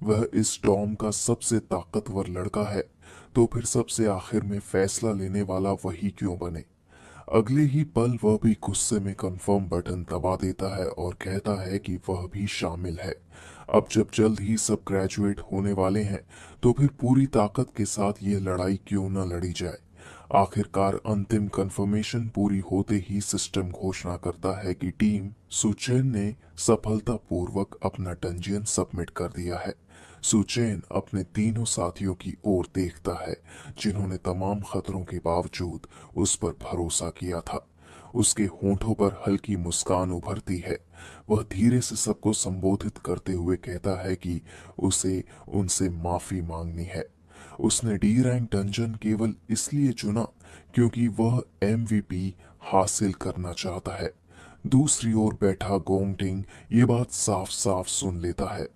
वह इस डॉम का सबसे ताकतवर लड़का है, तो फिर सबसे आखिर में फैसला लेने वाला वही क्यों बने। अगले ही पल वह भी गुस्से में कंफर्म बटन दबा देता है और कहता है कि वह भी शामिल है। अब जब जल्द ही सब ग्रेजुएट होने वाले हैं, तो फिर पूरी ताकत के साथ ये लड़ाई क्यों न लड़ी जाए। आखिरकार अंतिम कंफर्मेशन पूरी होते ही सिस्टम घोषणा करता है कि टीम सुचेन ने सफलतापूर्वक अपना डंजियन सबमिट कर दिया है। सुचेन अपने तीनों साथियों की ओर देखता है, जिन्होंने तमाम खतरों के बावजूद उस पर भरोसा किया था। उसके होठों पर हल्की मुस्कान उभरती है। वह धीरे से सबको संबोधित करते हुए कहता है कि उसे उनसे माफी मांगनी है। उसने डी रैंक डंजन केवल इसलिए चुना क्योंकि वह एमवीपी हासिल करना चाहता है। दूसरी ओर बैठा गोंगटिंग ये बात साफ साफ सुन लेता है,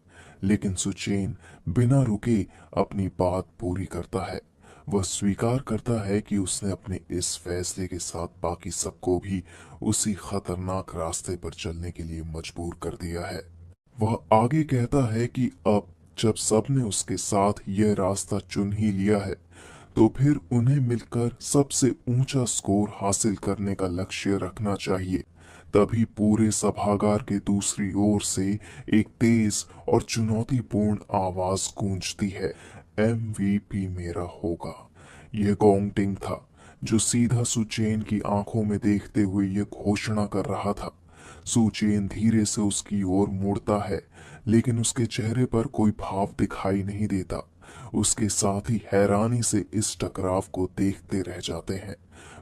लेकिन सुचेन बिना रुके अपनी बात पूरी करता है। वह स्वीकार करता है कि उसने अपने इस फैसले के साथ बाकी सबको भी उसी खतरनाक रास्ते पर चलने के लिए मजबूर कर दिया है। वह आगे कहता है कि अब जब सबने उसके साथ यह रास्ता चुन ही लिया है, तो फिर उन्हें मिलकर सबसे ऊंचा स्कोर हासिल करने का लक्ष्य रखना चाहिए। तभी पूरे सभागार के दूसरी ओर से एक तेज और चुनौतीपूर्ण आवाज गूंजती है, एमवीपी मेरा होगा। यह गोंगटिंग था, जो सीधा सुचेन की आंखों में देखते हुए यह घोषणा कर रहा था। सुचेन धीरे से उसकी ओर मुड़ता है, लेकिन उसके चेहरे पर कोई भाव दिखाई नहीं देता। उसके साथी हैरानी से इस टकराव को देखते रह जाते हैं।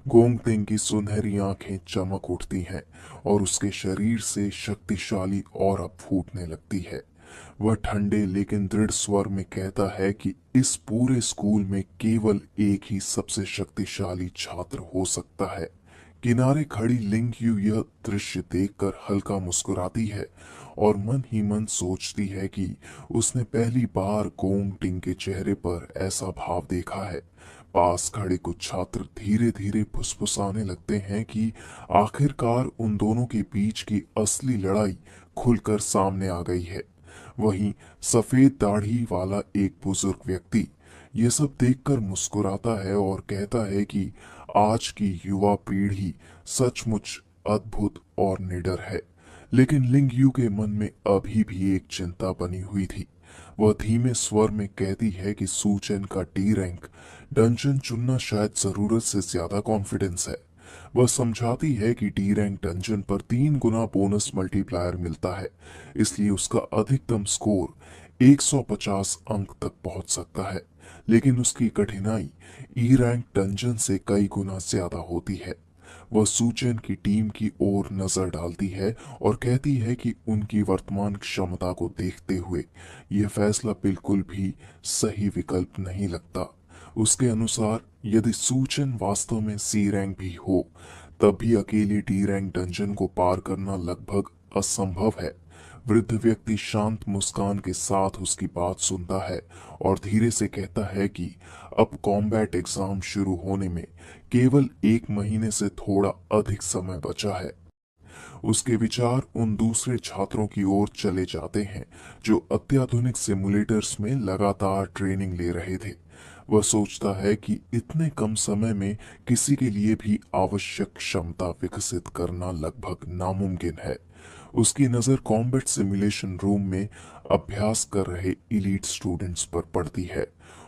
गोंगतिंग की सुनहरी आंखें चमक उठती हैं और उसके शरीर से शक्तिशाली और अब फूटने लगती है। वह ठंडे लेकिन दृढ़ स्वर में कहता है कि इस पूरे स्कूल में केवल एक ही सबसे शक्तिशाली छात्र हो सकता है। किनारे खड़ी लिंग यू यह दृश्य देखकर हल्का मुस्कुराती है और मन ही मन सोचती है कि उसने पहली बार गोंग टिंग के चेहरे पर ऐसा भाव देखा है। पास खड़े कुछ छात्र धीरे धीरे फुसफुसाने लगते हैं कि आखिरकार उन दोनों के बीच की असली लड़ाई खुलकर सामने आ गई है। वहीं सफेद दाढ़ी वाला एक बुजुर्ग व्यक्ति ये सब देखकर मुस्कुराता है और कहता है कि आज की युवा पीढ़ी सचमुच अद्भुत और निडर है। लेकिन लिंग यू के मन में अभी भी एक चिंता बनी हुई थी। वह धीमे स्वर में कहती है कि सूचन का डी रैंक डंजन चुनना शायद जरूरत से ज्यादा कॉन्फिडेंस है। वह समझाती है कि डी रैंक डंजन पर 3 गुना बोनस मल्टीप्लायर मिलता है, इसलिए उसका अधिकतम स्कोर 150 अंक तक पहुंच सकता है। लेकिन उसकी कठिनाई ई रैंक डंजन से कई गुना ज्यादा होती है। वह सूचन की टीम की ओर नजर डालती है और कहती है कि उनकी वर्तमान क्षमता को देखते हुए यह फैसला बिल्कुल भी सही विकल्प नहीं लगता। उसके अनुसार यदि सूचन वास्तव में सी रैंक भी हो, तब भी अकेली डी रैंक डंजन को पार करना लगभग असंभव है। वृद्ध व्यक्ति शांत मुस्कान के साथ उसकी बात सुनता है और धीरे से कहता है कि अब कॉम्बैट एग्जाम शुरू होने में केवल 1 महीने से थोड़ा अधिक समय बचा है। उसके विचार उन दूसरे छात्रों की ओर चले जाते हैं जो अत्याधुनिक सिमुलेटर्स में लगातार ट्रेनिंग ले रहे थे। वह सोचता है कि इतने कम समय में किसी के लिए भी आवश्यक क्षमता विकसित करना लगभग नामुमकिन है। उसकी नजर कॉम्बैट सिमुलेशन रूम में अभ्यास कर रहे इलीट स्टूडेंट्स पर पड़ती है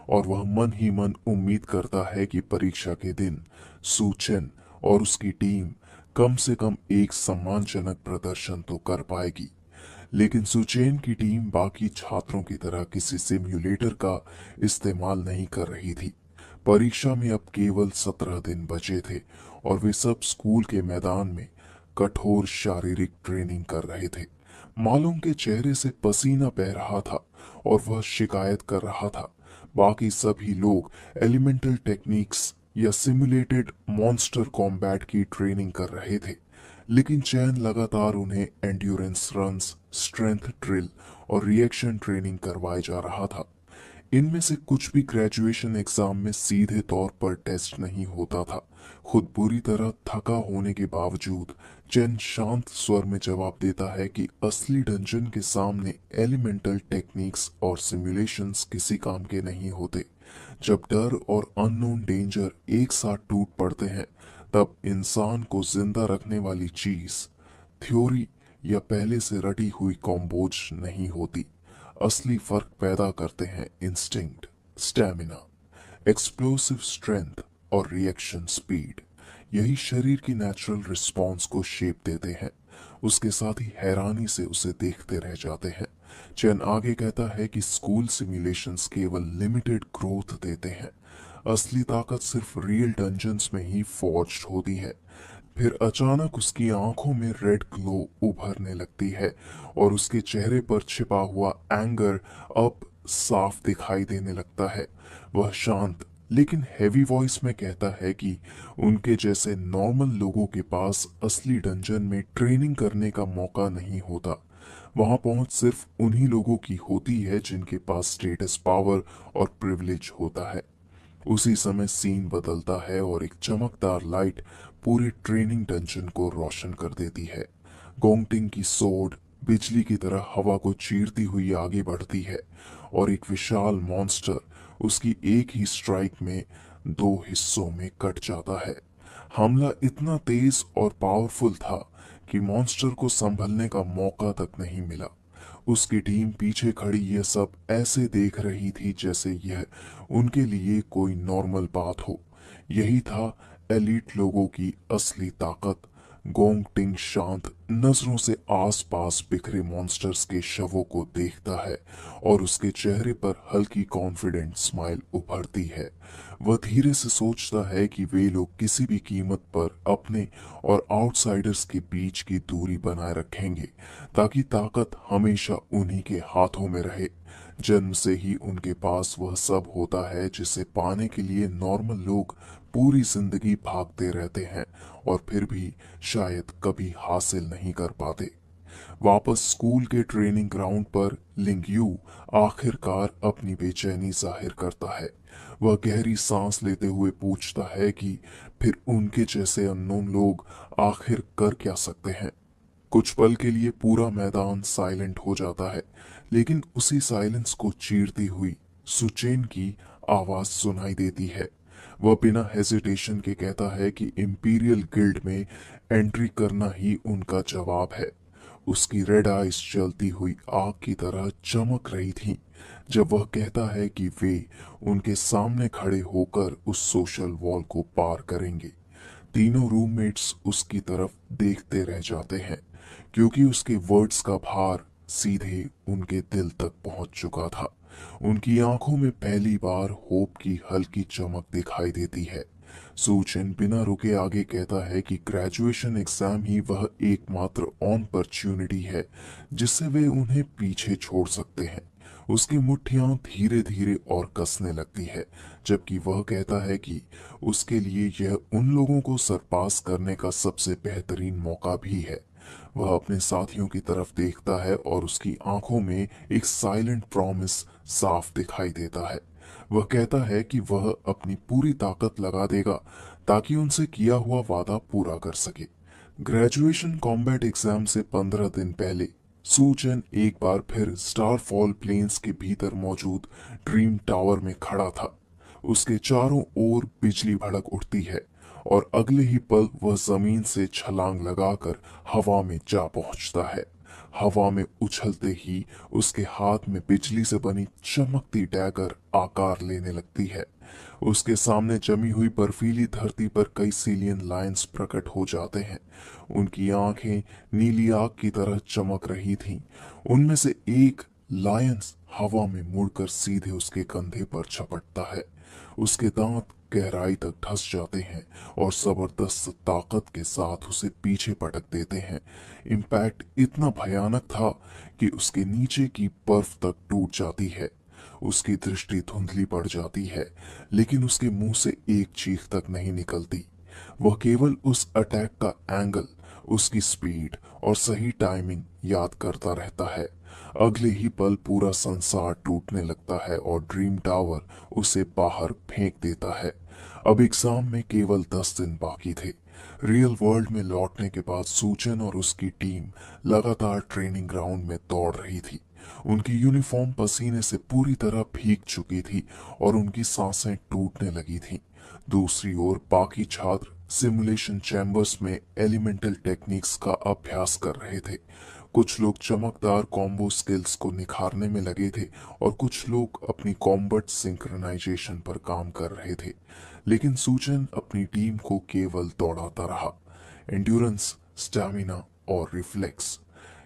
और वह मन ही मन उम्मीद करता है कि परीक्षा के दिन सूचन और उसकी टीम कम से कम एक सम्मानजनक प्रदर्शन तो कर पाएगी। लेकिन सुचेन की टीम बाकी छात्रों की तरह किसी सिम्युलेटर का इस्तेमाल नहीं कर रही थी। परीक्षा में अब केवल 17 दिन बचे थे और वे सब स्कूल के मैदान में कठोर शारीरिक ट्रेनिंग कर रहे थे। मालूम के चेहरे से पसीना बह रहा था और वह शिकायत कर रहा था। बाकी सभी लोग एलिमेंटल टेक्निक्स या सिमुलेटेड मॉन्स्टर कॉम्बैट की ट्रेनिंग कर रहे थे, लेकिन चैन लगातार उन्हें एंड्योरेंस रन्स, स्ट्रेंथ ड्रिल और रिएक्शन ट्रेनिंग करवाए जा रहा था। इनमें से कुछ भी ग्रेजुएशन एग्जाम में सीधे तौर पर टेस्ट नहीं होता था। खुद बुरी तरह थका होने के बावजूद चेन शांत स्वर में जवाब देता है कि असली डंजन के सामने एलिमेंटल टेक्निक्स और सिमुलेशंस किसी काम के नहीं होते। जब डर और अननोन डेंजर एक साथ टूट पड़ते हैं, तब इंसान को जिंदा रखने वाली चीज थ्योरी या पहले से रटी हुई कॉम्बोज नहीं होती। असली फर्क पैदा करते हैं इंस्टिंक्ट, स्टैमिना, एक्सप्लोसिव स्ट्रेंथ और रिएक्शन स्पीड। यही शरीर की नेचुरल रिस्पॉन्स को शेप देते हैं। उसके साथ ही हैरानी से उसे देखते रह जाते हैं। चैन आगे कहता है कि स्कूल सिमुलेशंस केवल लिमिटेड ग्रोथ देते हैं। असली ताकत सिर्फ रियल डंजन्स में ही फॉर्ज्ड होती है। फिर अचानक उसकी आंखों में रेड ग्लो उभरने लगती है और उसके चेहरे पर छिपा हुआ एंगर अब साफ दिखाई देने लगता है। वह शांत लेकिन हैवी वॉइस में कहता है कि उनके जैसे नॉर्मल लोगों के पास असली डंजन में ट्रेनिंग करने का मौका नहीं होता। वहां पहुंच सिर्फ उन्हीं लोगों की होती है जिनके पास स्टेटस, पावर और प्रिविलेज होता है। उसी समय सीन बदलता है और एक चमकदार लाइट पूरे ट्रेनिंग डंजन को रोशन कर देती है। गोंगटिंग की सोड बिजली की तरह हवा को चीरती हुई आगे बढ़ती है और एक विशाल मॉन्स्टर उसकी एक ही स्ट्राइक में दो हिस्सों में कट जाता है। हमला इतना तेज और पावरफुल था कि मॉन्स्टर को संभलने का मौका तक नहीं मिला। उसकी टीम पीछे खड़ी यह सब ऐसे देख रही थी जैसे यह उनके लिए कोई नॉर्मल बात हो। यही था एलीट लोगों की असली ताकत। गोंग टिंग शांत नजरों से आसपास बिखरे मॉन्स्टर्स के शवों को देखता है और उसके चेहरे पर हल्की कॉन्फिडेंट स्माइल उभरती है। वह धीरे से सोचता है कि वे लोग किसी भी कीमत पर अपने और आउटसाइडर्स के बीच की दूरी बनाए रखेंगे, ताकि ताकत हमेशा उन्हीं के हाथों में रहे। जन्म से ही उनके पास वह सब होता है जिसे पाने के लिए नॉर्मल लोग पूरी जिंदगी भागते रहते हैं और फिर भी शायद कभी हासिल नहीं कर पाते। वापस स्कूल के ट्रेनिंग ग्राउंड पर लिंगयू आखिरकार अपनी बेचैनी जाहिर करता है। वह गहरी सांस लेते हुए पूछता है कि फिर उनके जैसे अननोन लोग आखिर कर क्या सकते हैं। कुछ पल के लिए पूरा मैदान साइलेंट हो जाता है, लेकिन उसी साइलेंस को चीरती हुई सुचेन की आवाज सुनाई देती है। वह बिना हेजिटेशन के कहता है कि इंपीरियल गिल्ड में एंट्री करना ही उनका जवाब है। उसकी रेड आइज जलती हुई आग की तरह चमक रही थी जब वह कहता है कि वे उनके सामने खड़े होकर उस सोशल वॉल को पार करेंगे। तीनों रूममेट्स उसकी तरफ देखते रह जाते हैं, क्योंकि उसके वर्ड्स का भार सीधे उनके दिल तक पहुंच चुका था। उनकी आंखों में पहली बार होप की हल्की चमक दिखाई देती है। सूचन बिना रुके आगे कहता है कि ग्रेजुएशन एग्जाम ही वह एकमात्र अपॉर्चुनिटी है जिससे वे उन्हें पीछे छोड़ सकते हैं। उसकी मुट्ठियां धीरे धीरे और कसने लगती है, जबकि वह कहता है कि उसके लिए यह उन लोगों को सरपास करने का सबसे बेहतरीन मौका भी है। वह अपने साथियों की तरफ देखता है और उसकी आंखों में एक साइलेंट प्रॉमिस साफ दिखाई देता है। वह कहता है कि वह अपनी पूरी ताकत लगा देगा ताकि उनसे किया हुआ वादा पूरा कर सके। ग्रेजुएशन कॉम्बैट एग्जाम से 15 दिन पहले सूचन एक बार फिर स्टारफॉल प्लेन्स के भीतर मौजूद ड्रीम टावर में खड़ा था। उसके चारों ओर बिजली भड़क उठती है और अगले ही पल वह जमीन से छलांग लगाकर हवा में जा पहुंचता है। हवा में उछलते ही उसके हाथ में बिजली से बनी चमकती डैगर आकार लेने लगती है। उसके सामने जमी हुई बर्फीली धरती पर कई सीलियन लायंस प्रकट हो जाते हैं। उनकी आंखें नीली आग की तरह चमक रही थीं। उनमें से एक लायंस हवा में मुड़कर सीधे उसके कंधे पर झपटता है। उसके दांत गहराई तक धंस जाते हैं और जबरदस्त ताकत के साथ उसे पीछे पटक देते हैं। इम्पैक्ट इतना भयानक था कि उसके नीचे की बर्फ तक टूट जाती है। उसकी दृष्टि धुंधली पड़ जाती है, लेकिन उसके मुंह से एक चीख तक नहीं निकलती। वह केवल उस अटैक का एंगल, उसकी स्पीड और सही टाइमिंग याद करता रहता है। अगले ही पल पूरा संसार टूटने लगता है और ड्रीम टावर उसे बाहर फेंक देता है। अब एग्जाम में केवल 10 दिन बाकी थे। रियल वर्ल्ड में लौटने के बाद सूचन और उसकी टीम लगातार ट्रेनिंग ग्राउंड में दौड़ रही थी। उनकी यूनिफॉर्म पसीने से पूरी तरह भीग चुकी थी और उनकी सांसें टूटने लगी थीं। दूसरी ओर बाकी छात्र सिमुलेशन चैम्बर्स में एलिमेंटल टेक्निक्स का अभ्यास कर रहे थे। कुछ लोग चमकदार कॉम्बो स्किल्स को निखारने में लगे थे और कुछ लोग अपनी कॉम्बैट सिंक्रोनाइजेशन पर काम कर रहे थे। लेकिन सूचन अपनी टीम को केवल दौड़ाता रहा। एंड्योरेंस, स्टैमिना और रिफ्लेक्स,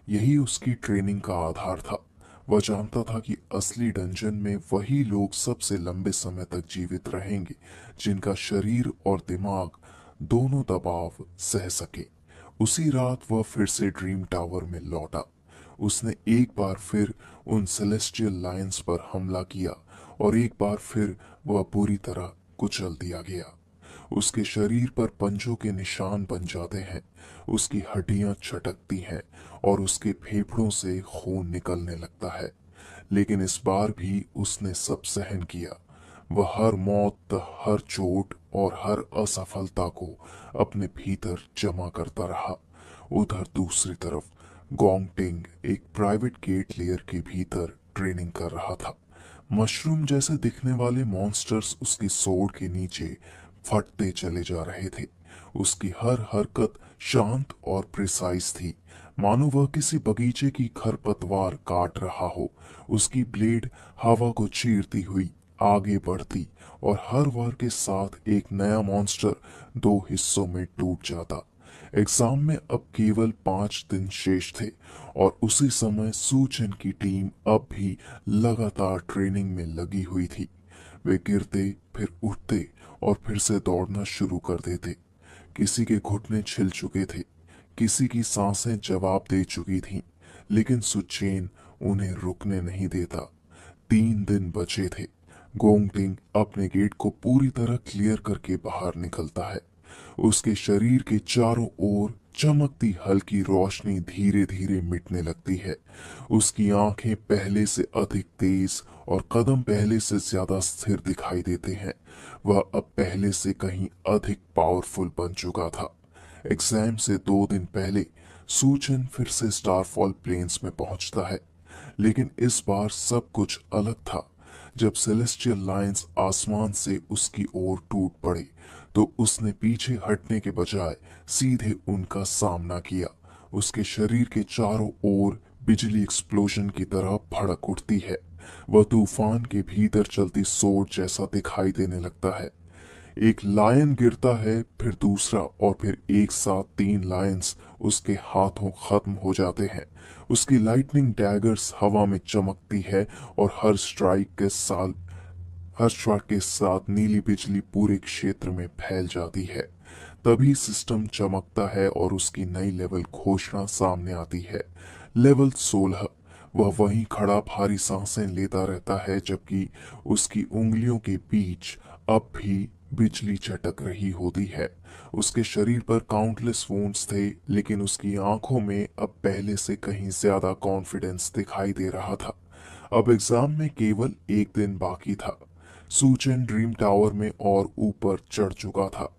यही उसकी ट्रेनिंग का आधार था। वह जानता था कि असली डंजन में वही लोग सबसे लंबे समय तक जीवित रहेंगे जिनका शरीर और दिमाग दोनों दबाव सह सके। उसी रात वह फिर से ड्रीम टावर में लौटा। उसने एक बार फिर उन सेलेस्टियल लायंस पर हमला किया और एक बार फिर वह पूरी तरह कुचल दिया गया। उसके शरीर पर पंजों के निशान बन जाते हैं, उसकी हड्डियां छटकती हैं और उसके फेफड़ों से खून निकलने लगता है। लेकिन इस बार भी उसने सब सहन किया। वह हर मौत, हर चोट और हर असफलता को अपने भीतर जमा करता रहा। उधर दूसरी तरफ गोंगटिंग एक प्राइवेट गेट लेयर के भीतर ट्रेनिंग कर रहा था। मशरूम जैसे दिखने वाले मॉन्स्टर्स उसकी सोड के नीचे फटते चले जा रहे थे। उसकी हर हरकत शांत और प्रिसाइज थी, मानो वह किसी बगीचे की खरपतवार काट रहा हो। उसकी ब्लेड हवा को चीरती हुई आगे बढ़ती और हर वार के साथ एक नया मॉन्स्टर 2 हिस्सों में टूट जाता। एग्जाम में अब केवल 5 दिन शेष थे और उसी समय सूचन की टीम अब भी लगातार ट्रेनिंग में लगी हुई थी। वे गिरते, फिर उठते और फिर से दौड़ना शुरू कर देते। किसी के घुटने छिल चुके थे, किसी की सांसें जवाब दे चुकी थीं, लेकिन सुचेन उन्हें रुकने नहीं देता। 3 दिन बचे थे। गोंगटिंग अपने गेट को पूरी तरह क्लियर करके बाहर निकलता है। उसके शरीर के चारों ओर चमकती हल्की रोशनी धीरे धीरे मिटने लगती है। उसकी आंखें पहले से अधिक तेज और कदम पहले से ज्यादा स्थिर दिखाई देते हैं। वह अब पहले से कहीं अधिक पावरफुल बन चुका था। एग्जाम से 2 दिन पहले सूचन फिर से स्टारफॉल प्लेन्स में पहुंचता है, लेकिन इस बार सब कुछ अलग था। जब सेलेस्टियल लाइंस आसमान से उसकी ओर टूट पड़े तो उसने पीछे हटने के बजाय सीधे उनका सामना किया। उसके शरीर के चारों ओर बिजली एक्सप्लोजन की तरह भड़क उठती है। वह तूफान के भीतर चलती सोच जैसा दिखाई देने लगता है। एक लायन गिरता है, फिर दूसरा और फिर एक साथ 3 लायंस उसके हाथों खत्म हो जाते हैं। उसकी लाइटनिंग डैगर्स हवा में चमकती है और हर स्ट्राइक के साथ नीली बिजली पूरे क्षेत्र में फैल जाती है। तभी सिस्टम चमकता है और उसकी नई लेवल घोषणा सामने आती है। लेवल 16। वह वहीं खड़ा भारी सांसें लेता रहता है जबकि उसकी उंगलियों के बीच अब भी बिजली चटक रही होती है। उसके शरीर पर काउंटलेस वुंड्स थे, लेकिन उसकी आंखों में अब पहले से कहीं ज्यादा कॉन्फिडेंस दिखाई दे रहा था। अब एग्जाम में केवल 1 दिन बाकी था। सूचन ड्रीम टावर में और ऊपर चढ़ चुका था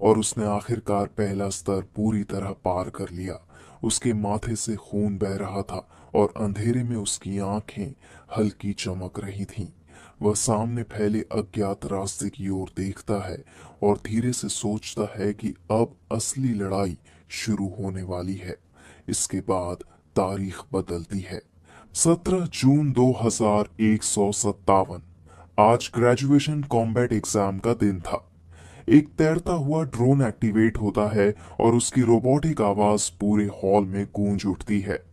और उसने आखिरकार पहला स्तर पूरी तरह पार कर लिया। उसके माथे से खून बह रहा था और अंधेरे में उसकी आंखें हल्की चमक रही थीं। वह सामने फैले अज्ञात रास्ते की ओर देखता है और धीरे से सोचता है कि अब असली लड़ाई शुरू होने वाली है। इसके बाद तारीख बदलती है। 17 जून 2157। आज ग्रेजुएशन कॉम्बैट एग्जाम का दिन था। एक तैरता हुआ ड्रोन एक्टिवेट होता है और उसकी रोबोटिक आवाज पूरे हॉल में गूंज उठती है।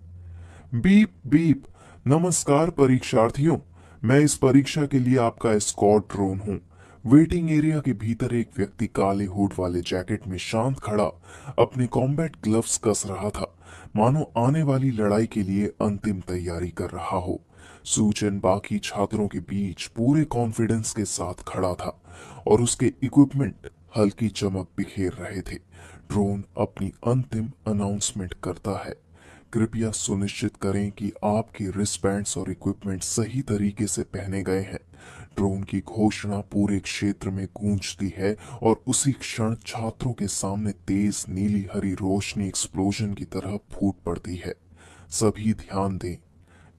Beep beep. नमस्कार परीक्षार्थियों, मैं इस परीक्षा के लिए आपका एस्कॉर्ट ड्रोन हूँ। वेटिंग एरिया के भीतर एक व्यक्ति काले हुड वाले जैकेट में शांत खड़ा अपने कॉम्बैट ग्लव्स कस रहा था, मानो आने वाली लड़ाई के लिए अंतिम तैयारी कर रहा हो। सूचन बाकी छात्रों के बीच पूरे कॉन्फिडेंस के साथ खड़ा था और उसके इक्विपमेंट हल्की चमक बिखेर रहे थे। ड्रोन अपनी अंतिम अनाउंसमेंट करता है। कृपया सुनिश्चित करें कि आपके रिस्टबैंड्स और इक्विपमेंट सही तरीके से पहने गए हैं। ड्रोन की घोषणा पूरे क्षेत्र में गूंजती है और उसी क्षण छात्रों के सामने तेज नीली हरी रोशनी एक्सप्लोजन की तरह फूट पड़ती है। सभी ध्यान दें,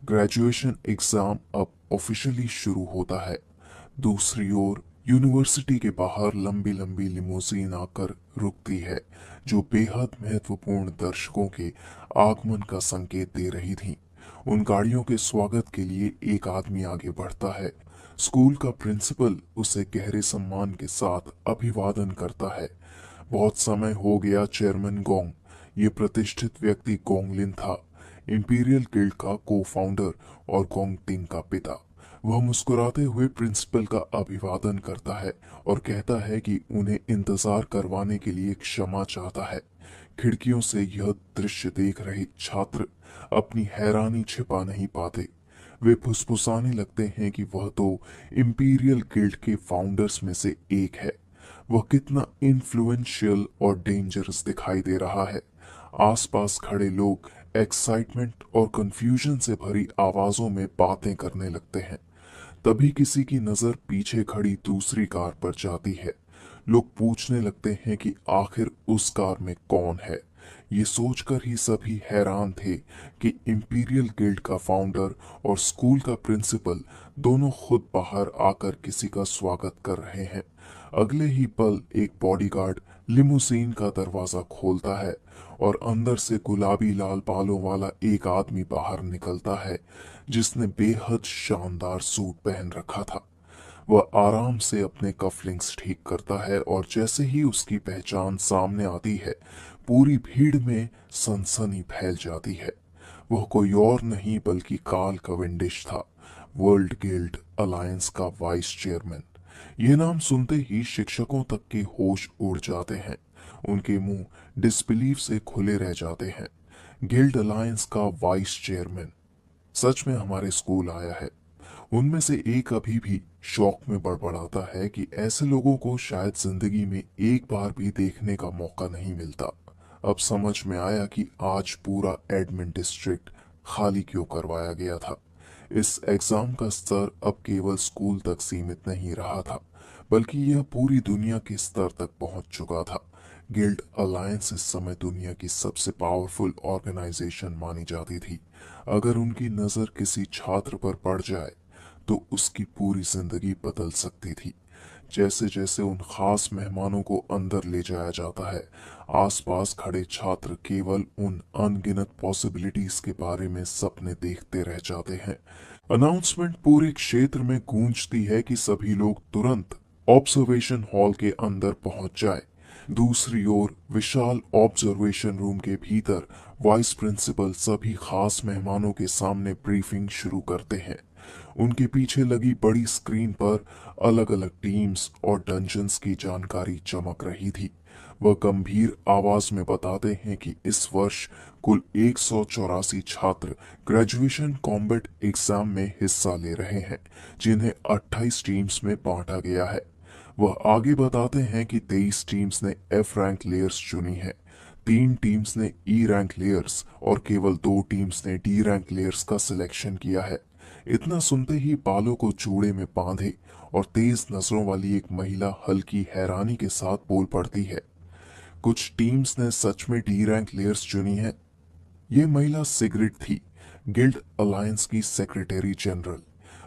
ग्रेजुएशन एग्जाम अब ऑफिशियली शुरू होता है। दूसरी ओर यूनिवर्सिटी के बाहर लंबी लंबी लिमोजीन आकर रुकती है, जो बेहद महत्वपूर्ण दर्शकों के आगमन का संकेत दे रही थी। उन गाड़ियों के स्वागत के लिए एक आदमी आगे बढ़ता है। स्कूल का प्रिंसिपल उसे गहरे सम्मान के साथ अभिवादन करता है। बहुत समय हो गया चेयरमैन गोंग। ये प्रतिष्ठित व्यक्ति गोंगलिन था, इंपीरियल गिल्ड का को फाउंडर और गोंगटिंग का पिता। वह मुस्कुराते हुए प्रिंसिपल का अभिवादन करता है और कहता है कि उन्हें इंतजार करवाने के लिए क्षमा चाहता है। खिड़कियों से यह दृश्य देख रहे छात्र अपनी हैरानी छिपा नहीं पाते। वे फुसफुसाने लगते हैं कि वह तो इंपीरियल गिल्ड के फाउंडर्स में से एक है। वह कितना इन्फ्लुएंशियल और डेंजरस दिखाई दे रहा है। आसपास खड़े लोग एक्साइटमेंट और कंफ्यूजन से भरी आवाजों में बातें करने लगते हैं। तभी किसी की नजर पीछे खड़ी दूसरी कार पर जाती है। लोग पूछने लगते हैं कि आखिर उस कार में कौन है। ये सोचकर ही सभी हैरान थे कि इंपीरियल गिल्ड का फाउंडर और स्कूल का प्रिंसिपल दोनों खुद बाहर आकर किसी का स्वागत कर रहे हैं। अगले ही पल एक बॉडीगार्ड लिमुसीन का दरवाजा खोलता है और अंदर से गुलाबी लाल बालों वाला एक आदमी बाहर निकलता है, जिसने बेहद शानदार सूट पहन रखा था। वह आराम से अपने कफलिंग्स ठीक करता है और जैसे ही उसकी पहचान सामने आती है, पूरी भीड़ में सनसनी फैल जाती है। वह कोई और नहीं बल्कि कार्ल कैवेंडिश था, वर्ल्ड गिल्ड अलायंस का वाइस चेयरमैन। यह नाम सुनते ही शिक्षकों तक के होश उड़ जाते हैं। उनके मुंह डिसबिलीफ से खुले रह जाते हैं। गिल्ड अलायंस का वाइस चेयरमैन सच में हमारे स्कूल आया है। उनमें से एक अभी भी शौक में बड़बड़ाता है कि ऐसे लोगों को शायद जिंदगी में एक बार भी देखने का मौका नहीं मिलता। अब समझ में आया कि आज पूरा एडमिन डिस्ट्रिक्ट खाली क्यों करवाया गया था। इस एग्जाम का स्तर अब केवल स्कूल तक सीमित नहीं रहा था, बल्कि यह पूरी दुनिया के स्तर तक पहुंच चुका था। गिल्ड अलायंस इस समय दुनिया की सबसे पावरफुल ऑर्गेनाइजेशन मानी जाती थी। अगर उनकी नजर किसी छात्र पर पड़ जाए तो उसकी पूरी जिंदगी बदल सकती थी। जैसे जैसे उन खास मेहमानों को अंदर ले जाया जाता है, आसपास खड़े छात्र केवल उन अनगिनत पॉसिबिलिटीज के बारे में सपने देखते रह जाते हैं। अनाउंसमेंट पूरे क्षेत्र में गूंजती है कि सभी लोग तुरंत ऑब्जर्वेशन हॉल के अंदर पहुंच जाए। दूसरी ओर विशाल ऑब्जर्वेशन रूम के भीतर वाइस प्रिंसिपल सभी खास मेहमानों के सामने ब्रीफिंग शुरू करते हैं। उनके पीछे लगी बड़ी स्क्रीन पर अलग अलग टीम्स और डंजन्स की जानकारी चमक रही थी। वह गंभीर आवाज में बताते हैं कि इस वर्ष कुल 184 छात्र ग्रेजुएशन कॉम्बैट एग्जाम में हिस्सा ले रहे हैं, जिन्हें 28 टीम्स में बांटा गया है। वह आगे बताते हैं कि 23 टीम्स ने एफ रैंक लेयर्स चुनी है, 3 टीम्स ने ई रैंक लेयर्स और केवल 2 टीम्स ने डी रैंक लेयर्स का सिलेक्शन किया है। इतना सुनते ही बालों को चूड़े में बांधे और तेज नजरों वाली एक महिला हल्की हैरानी के साथ बोल पड़ती है, कुछ टीम्स ने सच में डी रैंक लेयर्स चुनी है। ये महिला सिगरेट थी, गिल्ड अलायंस की सेक्रेटरी जनरल।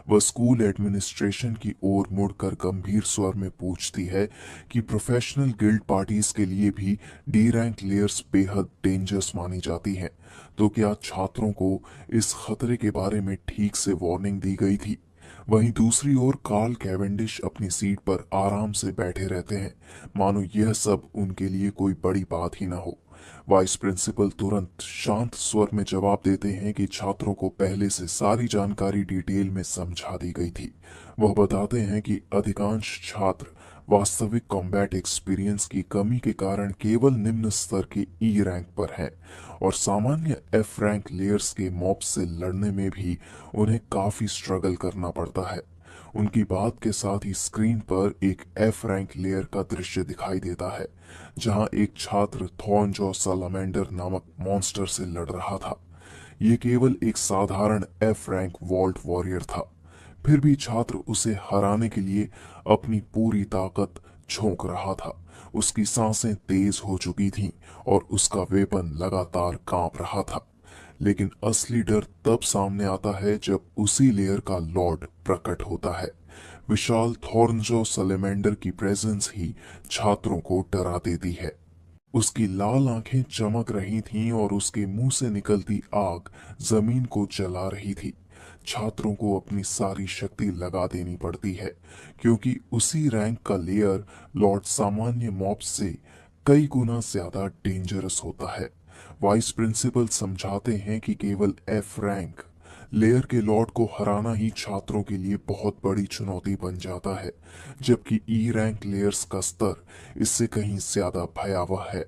वह स्कूल एडमिनिस्ट्रेशन की ओर मुड़कर गंभीर स्वर में पूछती है कि प्रोफेशनल गिल्ड पार्टीज के लिए भी डी रैंक लेयर्स बेहद डेंजरस मानी जाती हैं, तो क्या छात्रों को इस खतरे के बारे में ठीक से वार्निंग दी गई थी? वहीं दूसरी ओर कार्ल कैवेंडिश अपनी सीट पर आराम से बैठे रहते हैं, मानो यह सब उनके लिए कोई बड़ी बात ही ना हो। वाइस प्रिंसिपल तुरंत शांत स्वर में जवाब देते हैं कि छात्रों को पहले से सारी जानकारी डिटेल में समझा दी गई थी। वह बताते हैं कि अधिकांश छात्र वास्तविक कॉम्बैट एक्सपीरियंस की कमी के कारण केवल निम्न स्तर के ई रैंक पर हैं और सामान्य एफ रैंक लेयर्स के मॉब से लड़ने में भी उन्हें काफी स्ट्रगल करना पड़ता है। उनकी बात के साथ ही स्क्रीन पर एक एफ रैंक लेयर का दृश्य दिखाई देता है, जहां एक छात्र थॉर्नजॉ सालामेंडर नामक मॉन्स्टर से लड़ रहा था। ये केवल एक साधारण एफ रैंक वॉल्ट वॉरियर था। फिर भी छात्र उसे हराने के लिए अपनी पूरी ताकत झोंक रहा था। उसकी सांसें तेज हो चुकी थीं और उसका वेपन लगातार कांप रहा था। लेकिन असली डर तब सामने आता है जब उसी लेयर का लॉर्ड प्रकट होता है। विशाल थॉर्नजो सलेमेंडर की प्रेजेंस ही छात्रों को डरा देती है। उसकी लाल आंखें चमक रही थीं और उसके मुंह से निकलती आग जमीन को जला रही थी। छात्रों को अपनी सारी शक्ति लगा देनी पड़ती है, क्योंकि उसी रैंक का लेयर लॉर्ड सामान्य मॉब से कई गुना ज्यादा डेंजरस होता है। वाइस प्रिंसिपल समझाते हैं कि केवल एफ रैंक लेयर के लॉर्ड को हराना ही छात्रों के लिए बहुत बड़ी चुनौती बन जाता है, जबकि ई रैंक लेयर्स का स्तर इससे कहीं ज्यादा भयावह है।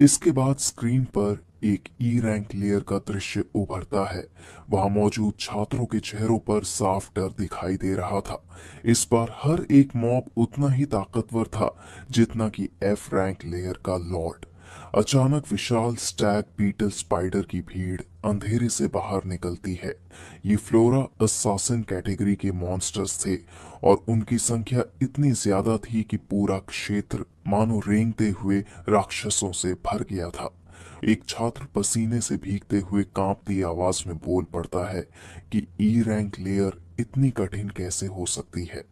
इसके बाद स्क्रीन पर एक ई रैंक लेयर का दृश्य उभरता है। वहां मौजूद छात्रों के चेहरों पर साफ डर दिखाई दे रहा था। इस बार हर एक मॉब उतना ही ताकतवर था जितना कि एफ रैंक लेयर का लॉर्ड। अचानक विशाल स्टैग बीटल स्पाइडर की भीड़ अंधेरे से बाहर निकलती है। ये फ्लोरा अससासिन कैटेगरी के मॉन्स्टर्स थे और उनकी संख्या इतनी ज्यादा थी कि पूरा क्षेत्र मानो रेंगते हुए राक्षसों से भर गया था। एक छात्र पसीने से भीगते हुए कांपती आवाज में बोल पड़ता है कि ई रैंक लेयर इतनी कठिन कैसे हो सकती है।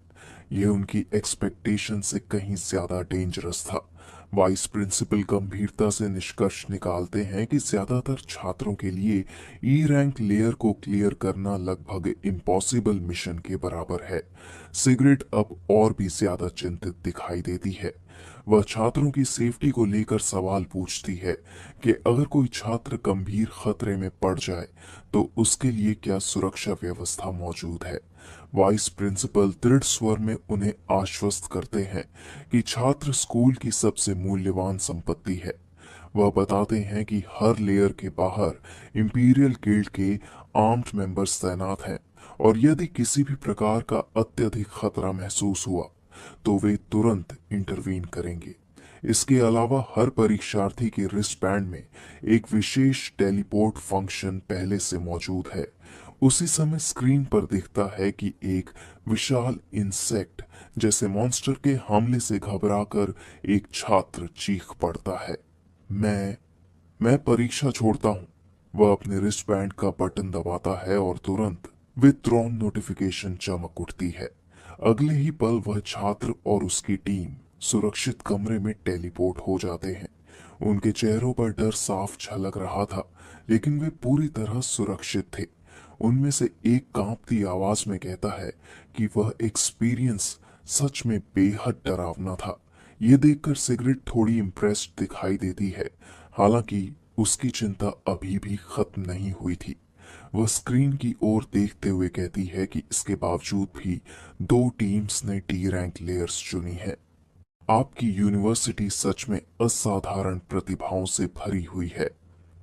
यह उनकी एक्सपेक्टेशन से कहीं ज्यादा डेंजरस था। वाइस प्रिंसिपल गंभीरता से निष्कर्ष निकालते हैं कि ज्यादातर छात्रों के लिए ई रैंक लेयर को क्लियर करना लगभग इम्पॉसिबल मिशन के बराबर है। सिगरेट अब और भी ज्यादा चिंतित दिखाई देती है। वह छात्रों की सेफ्टी को लेकर सवाल पूछती है कि अगर कोई छात्र गंभीर खतरे में पड़ जाए तो उसके लिए क्या सुरक्षा व्यवस्था मौजूद है। वाइस प्रिंसिपल दृढ़ स्वर में उन्हें आश्वस्त करते हैं कि छात्र स्कूल की सबसे मूल्यवान संपत्ति है। वह बताते हैं कि हर लेयर के बाहर इंपीरियल गिल्ड के आर्म्ड मेंबर्स तैनात हैं और यदि किसी भी प्रकार का अत्यधिक खतरा महसूस हुआ तो वे तुरंत इंटरवीन करेंगे। इसके अलावा हर परीक्षार्थी के रिस्ट बैंड में एक विशेष टेलीपोर्ट फंक्शन पहले से मौजूद है। उसी समय स्क्रीन पर दिखता है कि एक विशाल इंसेक्ट जैसे मॉन्स्टर के हमले से घबराकर एक छात्र चीख पड़ता है, मैं परीक्षा छोड़ता हूँ। वह अपने रिस्ट बैंड का बटन दबाता है और तुरंत विथड्रॉन नोटिफिकेशन चमक उठती है। अगले ही पल वह छात्र और उसकी टीम सुरक्षित कमरे में टेलीपोर्ट हो जाते हैं। उनके चेहरों पर डर साफ झलक रहा था, लेकिन वे पूरी तरह सुरक्षित थे। उनमें से एक कांपती आवाज में कहता है कि वह एक्सपीरियंस सच में बेहद डरावना था। ये देखकर सिगरेट थोड़ी इम्प्रेस्ड दिखाई देती है, हालांकि उसकी चिंता अभी भी खत्म नहीं हुई थी। वह स्क्रीन की ओर देखते हुए कहती है कि इसके बावजूद भी दो टीम्स ने डी रैंक लेयर्स चुनी है। आपकी यूनिवर्सिटी सच में असाधारण प्रतिभाओं से भरी हुई है।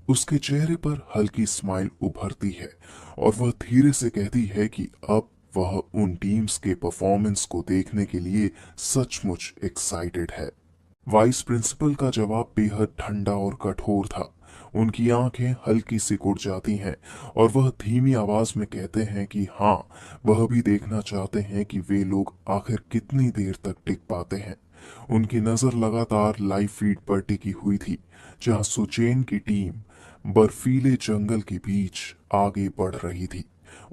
उसके चेहरे पर हल्की स्माइल उभरती है और वह धीरे से कहती है कि अब वह उन टीम्स के परफॉर्मेंस को देखने के लिए सचमुच एक्साइटेड है। वाइस प्रिंसिपल का जवाब बेहद ठंडा और कठोर था। उनकी आंखें हल्की सी कुड़ जाती हैं और वह धीमी आवाज में कहते हैं कि हाँ, वह भी देखना चाहते हैं कि वे लोग आखिर कितनी देर तक टिक पाते हैं। उनकी नजर लगातार लाइव फीड पर टिकी हुई थी, जहां सुचेन की टीम बर्फीले जंगल के बीच आगे बढ़ रही थी।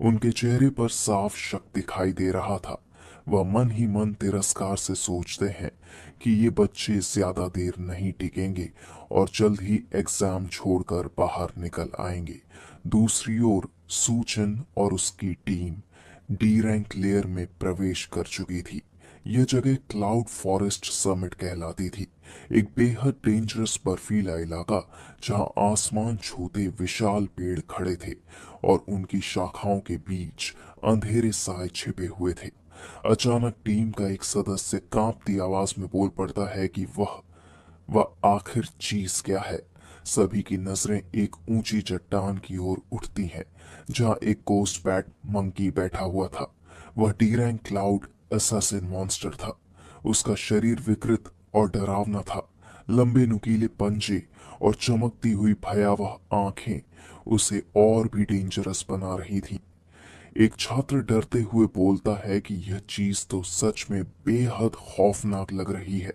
उनके चेहरे पर साफ शक दिखाई दे रहा था। वह मन ही मन तिरस्कार से सोचते हैं कि ये बच्चे ज्यादा देर नहीं टिकेंगे और जल्द ही एग्जाम छोड़कर बाहर निकल आएंगे। दूसरी ओर सूचन और उसकी टीम डी रैंक लेयर में प्रवेश कर चुकी थी। यह जगह क्लाउड फॉरेस्ट समिट कहलाती थी, एक बेहद डेंजरस बर्फीला इलाका जहां आसमान छूते विशाल पेड़ खड़े थे और उनकी शाखाओं के बीच अंधेरे साए छिपे हुए थे। अचानक टीम का एक सदस्य कांपती आवाज में बोल पड़ता है कि वह आखिर चीज क्या है। सभी की नजरें एक ऊंची चट्टान की ओर उठती हैं, जहां एक गोस्ट बैट मंकी बैठा हुआ था। वह D rank cloud assassin monster था। उसका शरीर विकृत और डरावना था। लंबे नुकीले पंजे और चमकती हुई भयावह आंखें उसे और भी डेंजरस बना रही थी। एक छात्र डरते हुए बोलता है कि यह चीज तो सच में बेहद खौफनाक लग रही है,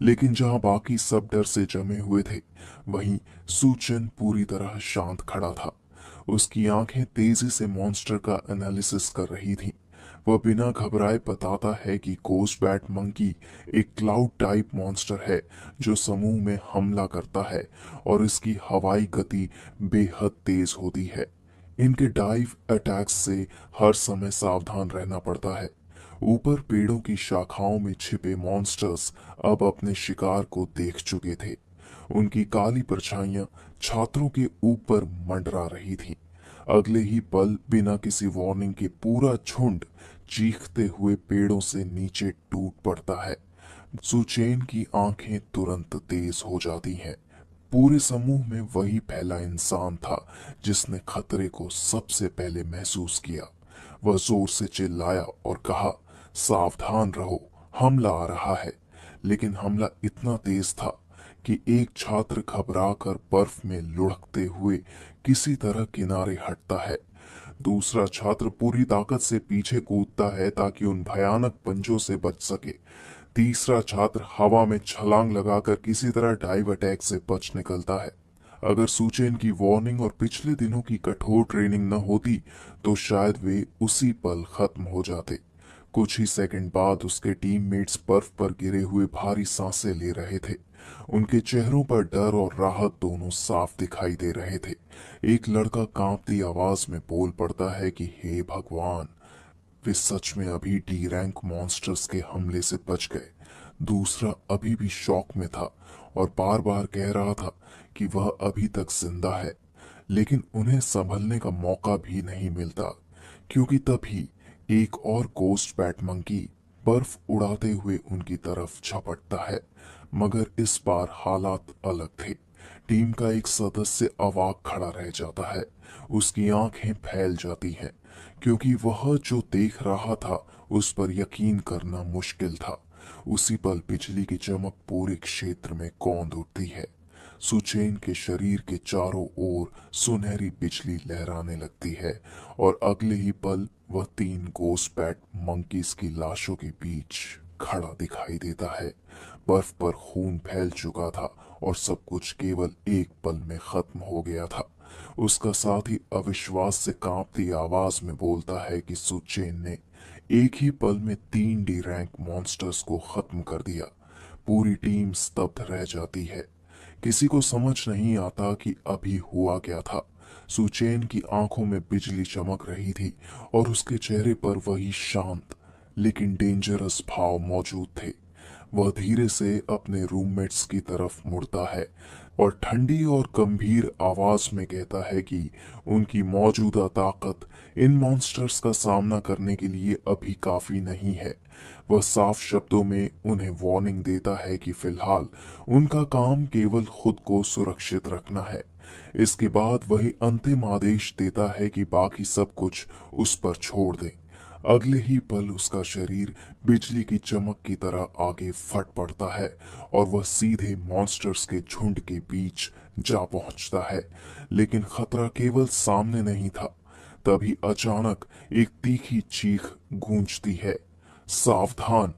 लेकिन जहां बाकी सब डर से जमे हुए थे, वहीं सूचन पूरी तरह शांत खड़ा था। उसकी आंखें तेजी से मॉन्स्टर का एनालिसिस कर रही थीं। वह बिना घबराए बताता है कि गोस्ट बैट मंकी एक क्लाउड टाइप मॉन्स्टर है जो समूह में हमला करता है और इसकी हवाई गति बेहद तेज होती है। इनके डाइव अटैक्स से हर समय सावधान रहना पड़ता है। ऊपर पेड़ों की शाखाओं में छिपे मॉन्स्टर्स अब अपने शिकार को देख चुके थे। उनकी काली परछाइयां छात्रों के ऊपर मंडरा रही थीं। अगले ही पल बिना किसी वार्निंग के पूरा झुंड चीखते हुए पेड़ों से नीचे टूट पड़ता है। सुचेन की आंखें तुरंत तेज हो जाती हैं। पूरे समूह में वही पहला इंसान था जिसने खतरे को सबसे पहले महसूस किया। वह जोर से चिल्लाया और कहा, सावधान रहो, हमला आ रहा है। लेकिन हमला इतना तेज था कि एक छात्र घबराकर बर्फ में लुढ़कते हुए किसी तरह किनारे हटता है। दूसरा छात्र पूरी ताकत से पीछे कूदता है ताकि उन भयानक पंजों से बच सके। तीसरा छात्र हवा में छलांग लगाकर किसी तरह डाइव अटैक से बच निकलता है। अगर सुचेन की वार्निंग और पिछले दिनों की कठोर ट्रेनिंग न होती तो शायद वे उसी पल खत्म हो जाते। कुछ ही सेकंड बाद उसके टीममेट्स बर्फ पर गिरे हुए भारी सांसें ले रहे थे। उनके चेहरों पर डर और राहत दोनों साफ दिखाई दे रहे थे। एक लड़का कांपती आवाज में बोल पड़ता है कि हे भगवान, वे सच में अभी डी रैंक मॉन्स्टर्स के हमले से बच गए। दूसरा अभी भी शॉक में था और बार बार कह रहा था कि वह अभी तक जिंदा है, लेकिन उन्हें संभलने का मौका भी नहीं मिलता, क्योंकि तभी एक और गोस्ट बैट मंकी बर्फ उड़ाते हुए उनकी तरफ झपटता है। मगर इस बार हालात अलग थे। टीम का एक सदस्य अवाक खड़ा रह जाता है। उसकी आंखें फैल जाती हैं, क्योंकि वह जो देख रहा था उस पर यकीन करना मुश्किल था। उसी पल बिजली की चमक पूरे क्षेत्र में कौंध उठती है। सुचेन के शरीर के चारों ओर सुनहरी बिजली लहराने लगती है और अगले ही पल वह 3 गोस्ट बैट मंकीज की लाशों के बीच खड़ा दिखाई देता है। बर्फ पर खून फैल चुका था और सब कुछ केवल एक पल में खत्म हो गया था। उसका साथी अविश्वास से कांपती आवाज में बोलता है कि सुचेन ने एक ही पल में 3 डी रैंक मॉन्स्टर्स को खत्म कर दिया। पूरी टीम स्तब्ध रह जाती है। किसी को समझ नहीं आता कि अभी हुआ क्या था। सुचेन की आंखों में बिजली चमक रही थी और उसके चेहरे पर वही शांत लेकिन डेंजरस भाव मौजूद थे। वह धीरे से अपने रूममेट्स की तरफ मुड़ता है और ठंडी और गंभीर आवाज में कहता है कि उनकी मौजूदा ताकत इन मॉन्स्टर्स का सामना करने के लिए अभी काफी नहीं है। वह साफ शब्दों में उन्हें वार्निंग देता है कि फिलहाल उनका काम केवल खुद को सुरक्षित रखना है। इसके बाद वही अंतिम आदेश देता है कि बाकी सब कुछ उस पर छोड़ दें। अगले ही पल उसका शरीर बिजली की चमक की तरह आगे फट पड़ता है और वह सीधे मॉन्स्टर्स के झुंड के बीच जा पहुंचता है। लेकिन खतरा केवल सामने नहीं था। तभी अचानक एक तीखी चीख गूंजती है, सावधान।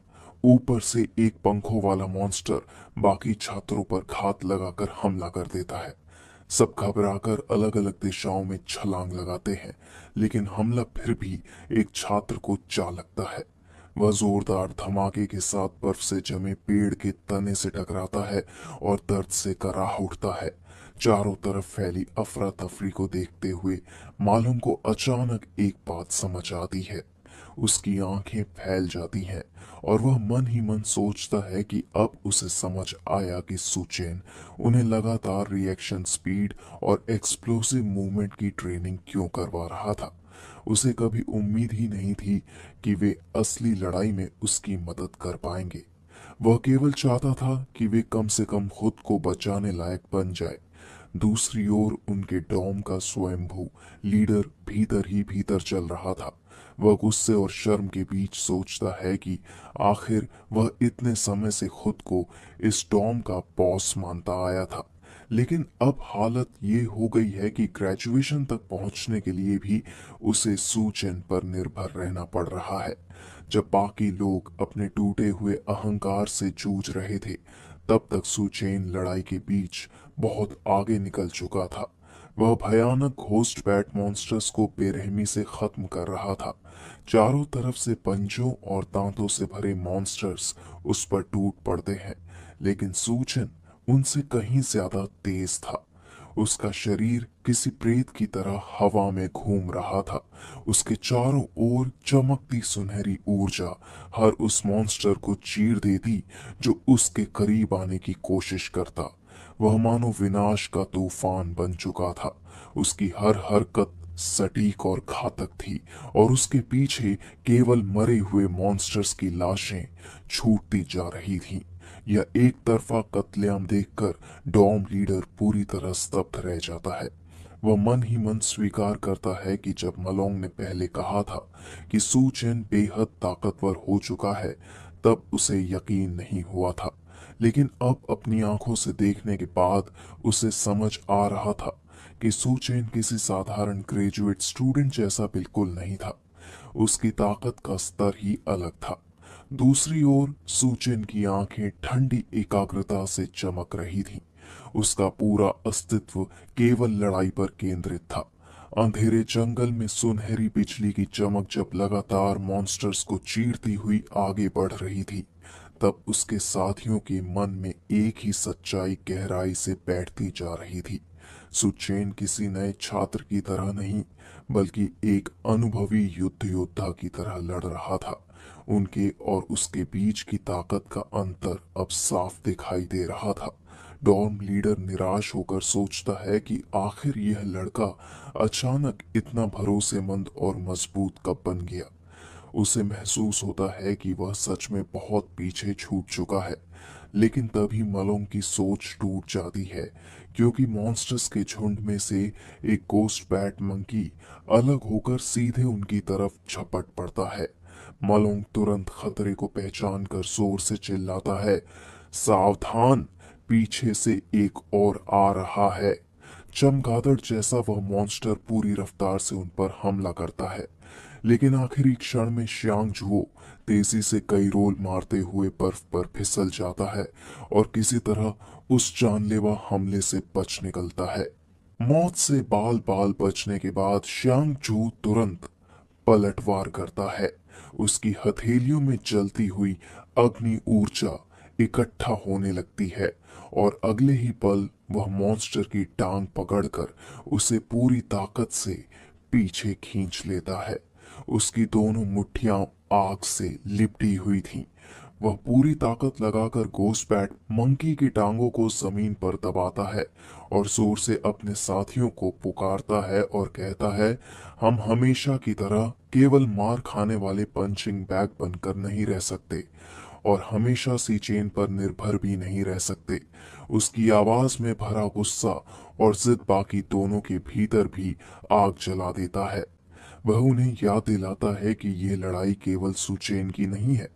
ऊपर से एक पंखों वाला मॉन्स्टर बाकी छात्रों पर घात लगाकर हमला कर देता है। सब घबराकर अलग अलग दिशाओं में छलांग लगाते हैं, लेकिन हमला फिर भी एक छात्र को जा लगता है। वह जोरदार धमाके के साथ बर्फ से जमे पेड़ के तने से टकराता है और दर्द से कराह उठता है। चारों तरफ फैली अफरा तफरी को देखते हुए मालूम को अचानक एक बात समझ आती है। उसकी आंखें फैल जाती हैं और वह मन ही मन सोचता है कि अब उसे समझ आया कि सुचेन उन्हें लगातार रिएक्शन स्पीड और एक्सप्लोसिव मूवमेंट की ट्रेनिंग क्यों करवा रहा था। उसे कभी उम्मीद ही नहीं थी कि वे असली लड़ाई में उसकी मदद कर पाएंगे। वह केवल चाहता था कि वे कम से कम खुद को बचाने लायक बन जाए। दूसरी ओर उनके डॉम का स्वयंभू लीडर भीतर ही भीतर चल रहा था। वह गुस्से और शर्म के बीच सोचता है कि आखिर वह इतने समय से खुद को इस डॉम का बॉस मानता आया था, लेकिन अब हालत ये हो गई है कि ग्रेजुएशन तक पहुंचने के लिए भी उसे सू चेन पर निर्भर रहना पड़ रहा है। जब बाकी लोग अपने टूटे हुए अहंकार से जूझ रहे थे, तब तक सू चेन लड़ाई के बीच बहुत आगे निकल चुका था। वह भयानक घोस्ट बैट मॉन्स्टर्स को बेरहमी से खत्म कर रहा था। चारों तरफ से पंजों और दांतों से भरे मॉन्स्टर्स उस पर टूट पड़ते हैं, लेकिन सूचन उनसे कहीं ज्यादा तेज था। उसका शरीर किसी प्रेत की तरह हवा में घूम रहा था। उसके चारों ओर चमकती सुनहरी ऊर्जा हर उस मॉन्स्टर को चीर देती जो उसके करीब आने की कोशिश करता। वह मानो विनाश का तूफान बन चुका था। उसकी हर हरकत सटीक और घातक थी, और उसके पीछे केवल मरे हुए मॉन्स्टर्स की लाशें छूटती जा रही थीं। यह एक तरफा कत्लेआम देखकर डॉम लीडर पूरी तरह स्तब्ध रह जाता है। वह मन ही मन स्वीकार करता है कि जब मलोंग ने पहले कहा था कि सू चेन बेहद ताकतवर हो चुका है, तब उसे यकीन नहीं हुआ था। लेकिन अब अपनी आंखों से देखने के बाद उसे समझ आ रहा था कि सू चेन किसी साधारण ग्रेजुएट स्टूडेंट जैसा बिल्कुल नहीं था। उसकी ताकत का स्तर ही अलग था। दूसरी ओर सूचेन की आंखें ठंडी एकाग्रता से चमक रही थीं। उसका पूरा अस्तित्व केवल लड़ाई पर केंद्रित था। अंधेरे जंगल में सुनहरी बिजली की चमक जब लगातार मॉन्स्टर्स को चीरती हुई आगे बढ़ रही थी, तब उसके साथियों के मन में एक ही सच्चाई गहराई से बैठती जा रही थी। सुचेन किसी नए छात्र की तरह नहीं, बल्कि एक अनुभवी युद्ध योद्धा की तरह लड़ रहा था। उनके और उसके बीच की ताकत का अंतर अब साफ दिखाई दे रहा था। डॉर्म लीडर निराश होकर सोचता है कि आखिर यह लड़का अचानक इतना भरोसेमंद और मजबूत कब बन गया। उसे महसूस होता है कि वह सच में बहुत पीछे छूट चुका है। लेकिन तभी मलोंग की सोच टूट जाती है, क्योंकि मॉन्स्टर्स के झुंड में से एक गोस्ट बैट मंकी अलग होकर सीधे उनकी तरफ झपट पड़ता है। मलोंग तुरंत खतरे को पहचान कर जोर से चिल्लाता है, सावधान, पीछे से एक और आ रहा है। चमगादड़ जैसा वह मॉन्स्टर पूरी रफ्तार से उन पर हमला करता है, लेकिन आखिरी क्षण में श्यांग जुओ तेजी से कई रोल मारते हुए बर्फ पर फिसल जाता है और किसी तरह उस जानलेवा हमले से बच निकलता है। मौत से बाल बाल बचने के बाद श्यांग जू तुरंत पलटवार करता है। उसकी हथेलियों में जलती हुई अग्नि ऊर्जा इकट्ठा होने लगती है, और अगले ही पल वह मॉन्स्टर की टांग पकड़कर उसे पूरी ताकत से पीछे खींच लेता है। उसकी दोनों मुट्ठियां आग से लिपटी हुई थीं। वह पूरी ताकत लगाकर घोस्ट बैट मंकी की टांगों को जमीन पर दबाता है और जोर से अपने साथियों को पुकारता है और कहता है, हम हमेशा की तरह केवल मार खाने वाले पंचिंग बैग बनकर नहीं रह सकते, और हमेशा सी चेन पर निर्भर भी नहीं रह सकते। उसकी आवाज में भरा गुस्सा और जिद बाकी दोनों के भीतर भी आग जला देता है। वह उन्हें याद दिलाता है कि यह लड़ाई केवल सुचेन की नहीं है,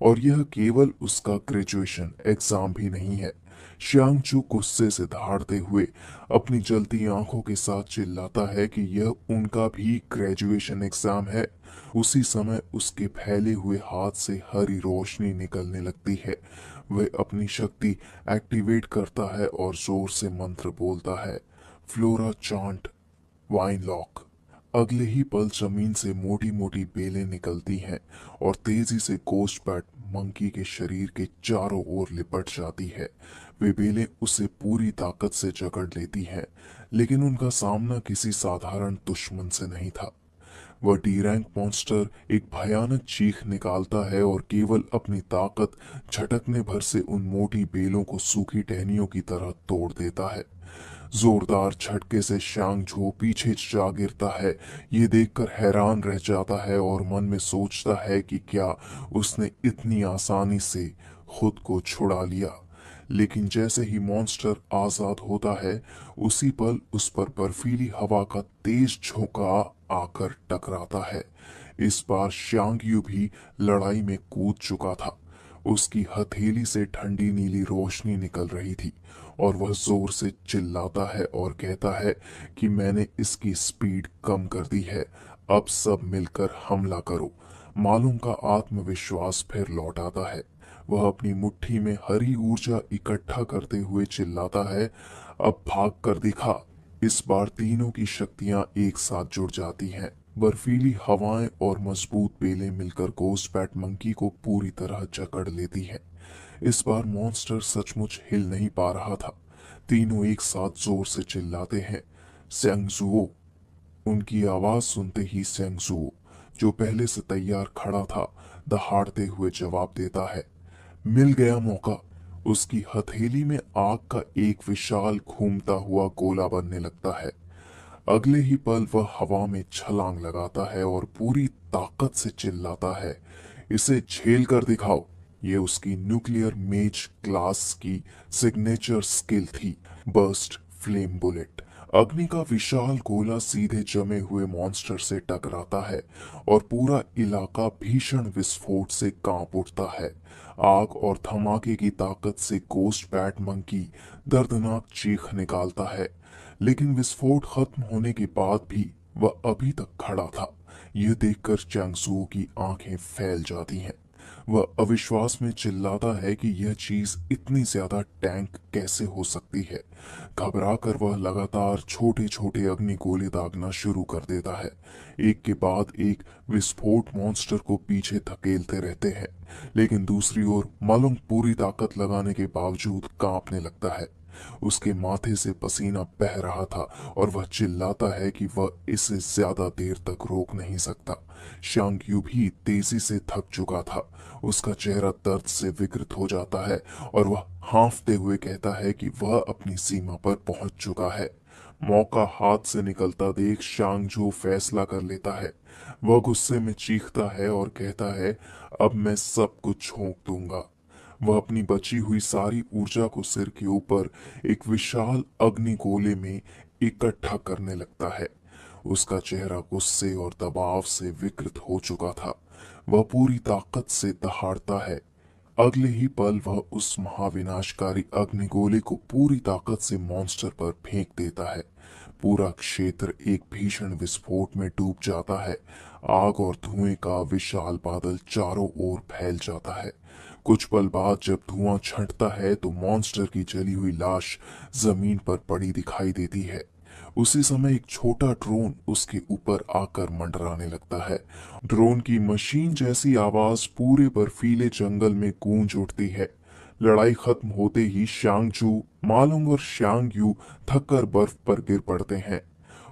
और यह केवल उसका ग्रेजुएशन एग्जाम भी नहीं है। श्यांगचू गुस्से से दहाड़ते हुए अपनी जलती आंखों के साथ चिल्लाता है कि यह उनका भी ग्रेजुएशन एग्जाम है। उसी समय उसके फैले हुए हाथ से हरी रोशनी निकलने लगती है। वह अपनी शक्ति एक्टिवेट करता है और जोर से मंत्र बोलता है, फ्लोरा चांट वाइन लॉक। अगले ही पल जमीन से मोटी मोटी बेलें निकलती हैं और तेजी से गोस्ट बैट मंकी के शरीर के चारों ओर लिपट जाती है। वे बेलें उसे पूरी ताकत से जकड़ लेती हैं, लेकिन उनका सामना किसी साधारण दुश्मन से नहीं था। वह डी रैंक मॉन्स्टर एक भयानक चीख निकालता है और केवल अपनी ताकत झटकने भर से उन मोटी बेलों को सूखी टहनियों की तरह तोड़ देता है। जोरदार झटके से श्यांग झो पीछे जा गिरता है। ये देखकर हैरान रह जाता है और मन में सोचता है कि क्या उसने इतनी आसानी से खुद को छुड़ा लिया। लेकिन जैसे ही मॉन्स्टर आजाद होता है, उसी पल उस पर बर्फीली हवा का तेज झोंका आकर टकराता है। इस बार श्यांग यू भी लड़ाई में कूद चुका था। उसकी हथेली से ठंडी नीली रोशनी निकल रही थी और वह जोर से चिल्लाता है और कहता है कि मैंने इसकी स्पीड कम कर दी है, अब सब मिलकर हमला करो। मालूम का आत्मविश्वास फिर लौट आता है। वह अपनी मुट्ठी में हरी ऊर्जा इकट्ठा करते हुए चिल्लाता है, अब भाग कर दिखा। इस बार तीनों की शक्तियां एक साथ जुड़ जाती हैं। बर्फीली हवाएं और मजबूत बेलें मिलकर घोस्ट बैट मंकी को पूरी तरह जकड़ लेती हैं। इस बार मॉन्स्टर सचमुच हिल नहीं पा रहा था। तीनों एक साथ जोर से चिल्लाते हैं, सेंगजुओ। उनकी आवाज सुनते ही सेंगजुओ, जो पहले से तैयार खड़ा था, दहाड़ते हुए जवाब देता है, मिल गया मौका। उसकी हथेली में आग का एक विशाल घूमता हुआ गोला बनने लगता है। अगले ही पल वह हवा में छलांग लगाता है और पूरी ताकत से चिल्लाता है, इसे झेल कर दिखाओ। ये उसकी न्यूक्लियर मेज क्लास की सिग्नेचर स्किल थी, बर्स्ट फ्लेम बुलेट। अग्नि का विशाल गोला सीधे जमे हुए मॉन्स्टर से टकराता है और पूरा इलाका भीषण विस्फोट से कांप उठता है। आग और धमाके की ताकत से घोस्ट बैट मंकी दर्दनाक चीख निकालता है, लेकिन विस्फोट खत्म होने के बाद भी वह अभी तक खड़ा था। यह देखकर चैंगसू की आंखें फैल जाती हैं। वह अविश्वास में चिल्लाता है कि यह चीज इतनी ज्यादा टैंक कैसे हो सकती है। घबराकर वह लगातार छोटे छोटे अग्निगोले दागना शुरू कर देता है। एक के बाद एक विस्फोट मॉन्स्टर को पीछे धकेलते रहते हैं, लेकिन दूसरी ओर मलंग पूरी ताकत लगाने के बावजूद कांपने लगता है। उसके माथे से पसीना बह रहा था और वह चिल्लाता है कि वह इसे ज्यादा देर तक रोक नहीं सकता। शांग्यू भी तेजी से थक चुका था। उसका चेहरा दर्द से विकृत हो जाता है और वह हांफते हुए कहता है कि वह अपनी सीमा पर पहुंच चुका है। मौका हाथ से निकलता देख शांगजू फैसला कर लेता है। वह गुस्से में चीखता है और कहता है, अब मैं सब कुछ झोंक दूंगा। वह अपनी बची हुई सारी ऊर्जा को सिर के ऊपर एक विशाल अग्निगोले में इकट्ठा करने लगता है। उसका चेहरा गुस्से और दबाव से विकृत हो चुका था। वह पूरी ताकत से दहाड़ता है। अगले ही पल वह उस महाविनाशकारी अग्निगोले को पूरी ताकत से मॉन्स्टर पर फेंक देता है। पूरा क्षेत्र एक भीषण विस्फोट में डूब जाता है। आग और धुएं का विशाल बादल चारों ओर फैल जाता है। कुछ पल बाद जब धुआं छंटता है तो मॉन्स्टर की जली हुई लाश जमीन पर पड़ी दिखाई देती है। उसी समय एक छोटा ड्रोन उसके ऊपर आकर मंडराने लगता है। ड्रोन की मशीन जैसी आवाज पूरे बर्फीले जंगल में गूंज उठती है। लड़ाई खत्म होते ही शांगजू, मालुंग और शांगयू थककर बर्फ पर गिर पड़ते हैं।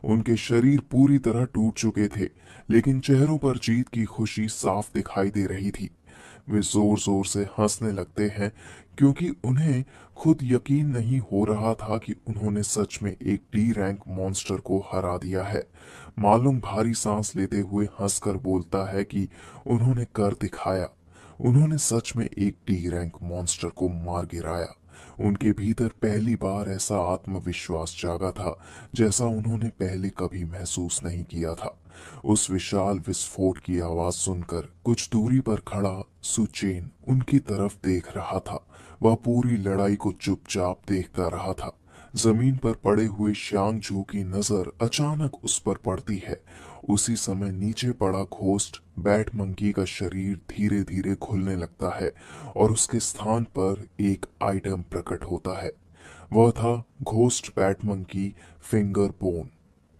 उनके शरीर पूरी तरह टूट चुके थे, लेकिन चेहरों पर जीत की खुशी साफ दिखाई दे रही थी। वे जोर जोर से हंसने लगते हैं, क्योंकि उन्हें खुद यकीन नहीं हो रहा था कि उन्होंने सच में एक डी रैंक मॉन्स्टर को हरा दिया है। मालूम भारी सांस लेते हुए हंसकर बोलता है कि उन्होंने कर दिखाया। उन्होंने सच में एक डी रैंक मॉन्स्टर को मार गिराया। उनके भीतर पहली बार ऐसा आत्मविश्वास जागा था जैसा उन्होंने पहले कभी महसूस नहीं किया था। उस विशाल विस्फोट की आवाज सुनकर कुछ दूरी पर खड़ा सुचेन उनकी तरफ देख रहा था। वह पूरी लड़ाई को चुपचाप देखता रहा था। जमीन पर पड़े हुए शांगजू की नजर अचानक उस पर पड़ती है। उसी समय नीचे पड़ा घोस्ट बैट मंकी का शरीर धीरे धीरे खुलने लगता है और उसके स्थान पर एक आइटम प्रकट होता है। वह था ghost bat monkey finger bone.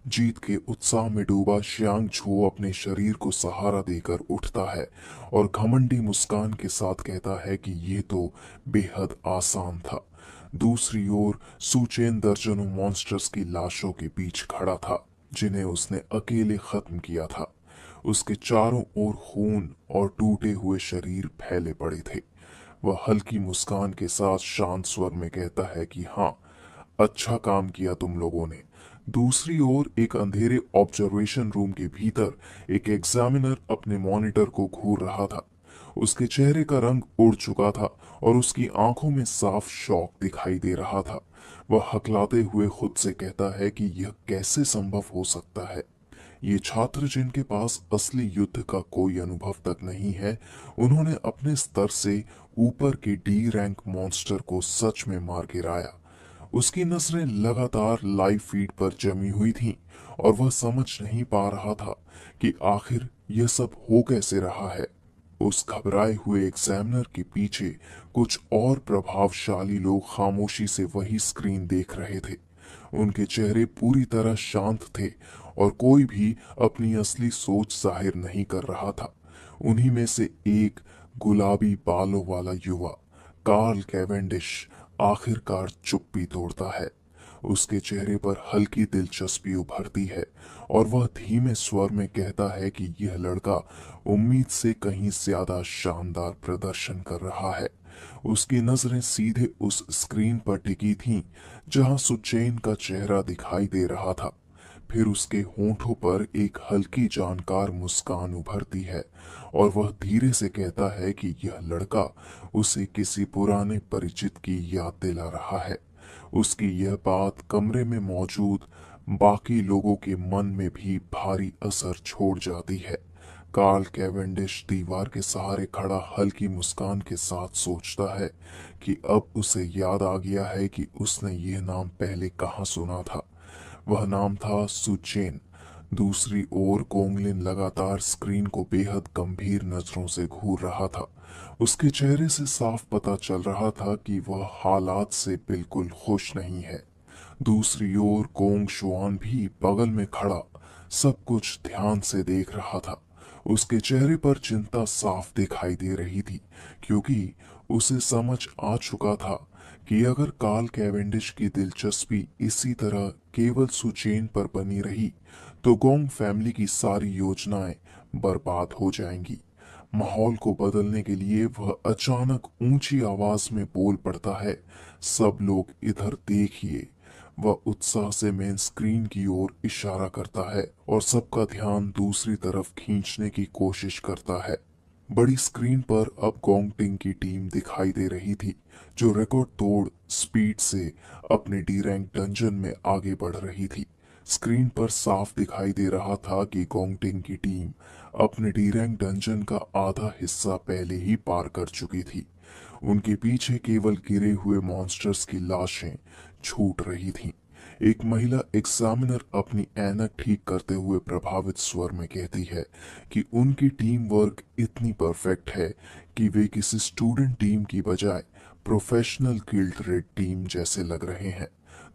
जीत के उत्साह में डूबा श्यांग छो अपने शरीर को सहारा देकर उठता है और घमंडी मुस्कान के साथ कहता है कि ये तो बेहद आसान था। दूसरी ओर सुचेन दर्जनों मॉन्स्टर्स की लाशों के बीच खड़ा था, जिन्हें उसने अकेले खत्म किया था। उसके चारों ओर खून और टूटे हुए शरीर फैले पड़े थे। वह हल्की मुस्कान के साथ शांत स्वर में कहता है कि हाँ, अच्छा काम किया तुम लोगों ने। दूसरी ओर एक अंधेरे ऑब्जर्वेशन रूम के भीतर एक एग्जामिनर अपने मॉनिटर को घूर रहा था। उसके चेहरे का रंग उड़ चुका था और उसकी आंखों में साफ शौक दिखाई दे रहा था। वह हकलाते हुए खुद से कहता है कि यह कैसे संभव हो सकता है। ये छात्र जिनके पास असली युद्ध का कोई अनुभव तक नहीं है, उन्होंने अपने स्तर से ऊपर के डी रैंक मॉन्स्टर को सच में मार गिराया। उसकी नजरें लगातार लाइव फीड पर जमी हुई थीं और वह समझ नहीं पा रहा था कि आखिर यह सब हो कैसे रहा है। उस घबराए हुए एग्जामिनर के पीछे कुछ और प्रभावशाली लोग खामोशी से वही स्क्रीन देख रहे थे। उनके चेहरे पूरी तरह शांत थे और कोई भी अपनी असली सोच जाहिर नहीं कर रहा था। उन्हीं में से एक गुलाबी बालों वाला युवा कार्ल कैवेंडिश आखिरकार चुप्पी तोड़ता है। उसके चेहरे पर हल्की दिलचस्पी उभरती है और वह धीमे स्वर में कहता है कि यह लड़का उम्मीद से कहीं ज्यादा शानदार प्रदर्शन कर रहा है। उसकी नजरें सीधे उस स्क्रीन पर टिकी थीं जहां सुचैन का चेहरा दिखाई दे रहा था। फिर उसके होंठों पर एक हल्की जानकार मुस्कान उभरती है और वह धीरे से कहता है कि यह लड़का उसे किसी पुराने परिचित की याद दिला रहा है। उसकी यह बात कमरे में मौजूद बाकी लोगों के मन में भी भारी असर छोड़ जाती है। कार्ल कैवेंडिश दीवार के सहारे खड़ा हल्की मुस्कान के साथ सोचता है कि अब उसे याद आ गया है कि उसने यह नाम पहले कहाँ सुना था। वह नाम था सुचेन। दूसरी ओर गोंगलिन लगातार स्क्रीन को बेहद गंभीर नजरों से घूर रहा था। उसके चेहरे से साफ पता चल रहा था कि वह हालात से बिल्कुल खुश नहीं है। दूसरी ओर गोंग शुआन भी बगल में खड़ा सब कुछ ध्यान से देख रहा था। उसके चेहरे पर चिंता साफ दिखाई दे रही थी, क्योंकि उसे समझ आ चुका था कि अगर कार्ल कैवेंडिश की दिलचस्पी इसी तरह केवल सुचेन पर बनी रही तो गोंग फैमिली की सारी योजनाएं बर्बाद हो जाएंगी। माहौल को बदलने के लिए वह अचानक ऊंची आवाज में बोल पड़ता है, सब लोग इधर देखिए। वह उत्साह से मेन स्क्रीन की ओर इशारा करता है और सबका ध्यान दूसरी तरफ खींचने की कोशिश करता है। बड़ी स्क्रीन पर अब गोंगटिंग की टीम दिखाई दे रही थी, जो रिकॉर्ड तोड़ स्पीड से अपने डी रैंक डंजन में आगे बढ़ रही थी। स्क्रीन पर साफ दिखाई दे रहा था कि गोंगटिंग की टीम अपने डी रैंक डंजन का आधा हिस्सा पहले ही पार कर चुकी थी। उनके पीछे केवल गिरे हुए मॉन्स्टर्स की लाशें छूट रही थीं। एक महिला एग्जामिनर अपनी ऐनक ठीक करते हुए प्रभावित स्वर में कहती है कि उनकी टीम वर्क इतनी परफेक्ट है कि वे किसी स्टूडेंट टीम की बजाय प्रोफेशनल गिल्ड रेड टीम जैसे लग रहे हैं।